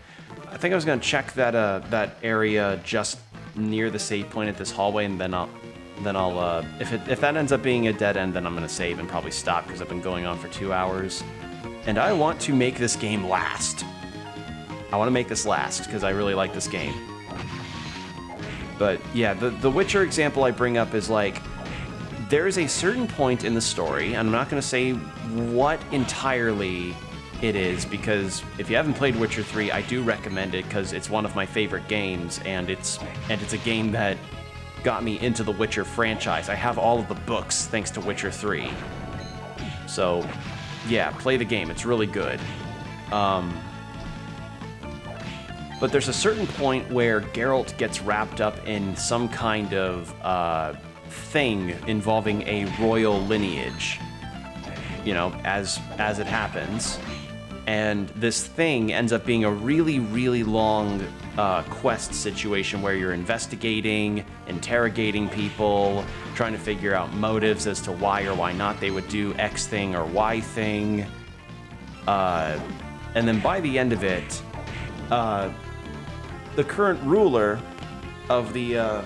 I think I was gonna check that area just near the save point at this hallway, and then I'll if that ends up being a dead end, then I'm gonna save and probably stop, because I've been going on for 2 hours, and I want to make this game last. I want to make this last because I really like this game. But yeah, the Witcher example I bring up is like, there is a certain point in the story, and I'm not gonna say what entirely it is, because if you haven't played Witcher 3, I do recommend it, because it's one of my favorite games, and it's a game that got me into the Witcher franchise. I have all of the books thanks to Witcher 3. So, yeah, play the game. It's really good. But there's a certain point where Geralt gets wrapped up in some kind of thing involving a royal lineage. You know, as it happens. And this thing ends up being a really, really long quest situation where you're investigating, interrogating people, trying to figure out motives as to why or why not they would do X thing or Y thing. And then by the end of it, the current ruler of the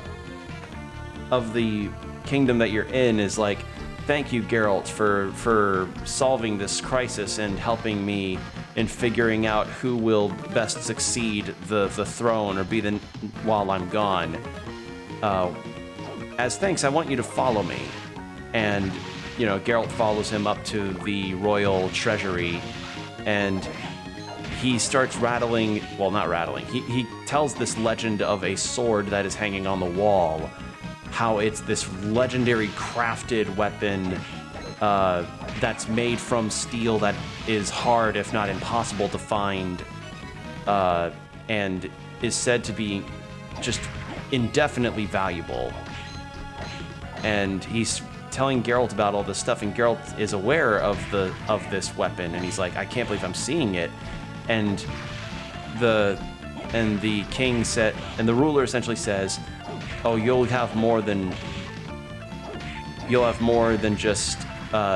kingdom that you're in is like, thank you, Geralt, for solving this crisis and helping me in figuring out who will best succeed the throne or be while I'm gone. As thanks, I want you to follow me. And, you know, Geralt follows him up to the royal treasury, and he starts rattling, well, not rattling, he tells this legend of a sword that is hanging on the wall, how it's this legendary crafted weapon that's made from steel that is hard, if not impossible, to find, and is said to be just indefinitely valuable. And he's telling Geralt about all this stuff, and Geralt is aware of this weapon, and he's like, I can't believe I'm seeing it. And the king said, and the ruler essentially says, oh, you'll have more than just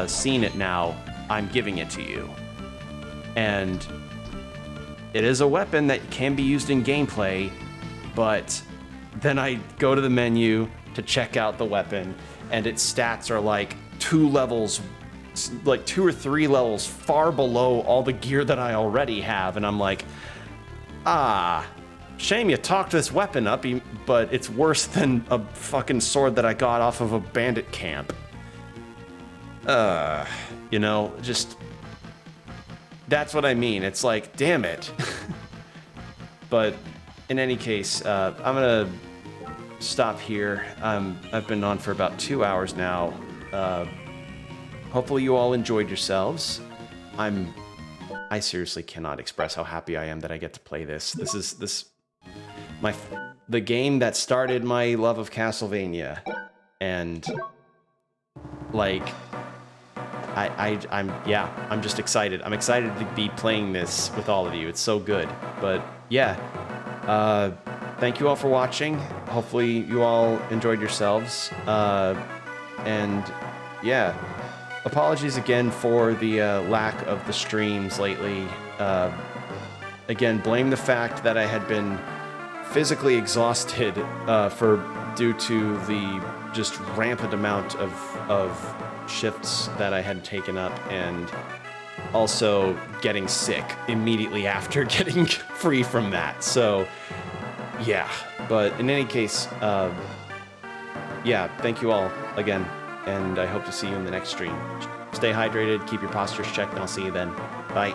seen it now. I'm giving it to you. And it is a weapon that can be used in gameplay, but then I go to the menu to check out the weapon, and its stats are like 2 or 3 levels far below all the gear that I already have, and I'm like, Shame you talked this weapon up, but it's worse than a fucking sword that I got off of a bandit camp. You know, just... That's what I mean. It's like, damn it. But in any case, I'm gonna stop here. I've been on for about 2 hours now. Hopefully you all enjoyed yourselves. I seriously cannot express how happy I am that I get to play this. This is the game that started my love of Castlevania, and like I'm just excited. I'm excited to be playing this with all of you. It's so good. But yeah, thank you all for watching. Hopefully you all enjoyed yourselves. And yeah, apologies again for the lack of the streams lately. Again, blame the fact that I had been physically exhausted due to the just rampant amount of shifts that I had taken up, and also getting sick immediately after getting free from that. So yeah, but in any case, yeah, thank you all again, and I hope to see you in the next stream. Stay hydrated, keep your postures checked, and I'll see you then. Bye.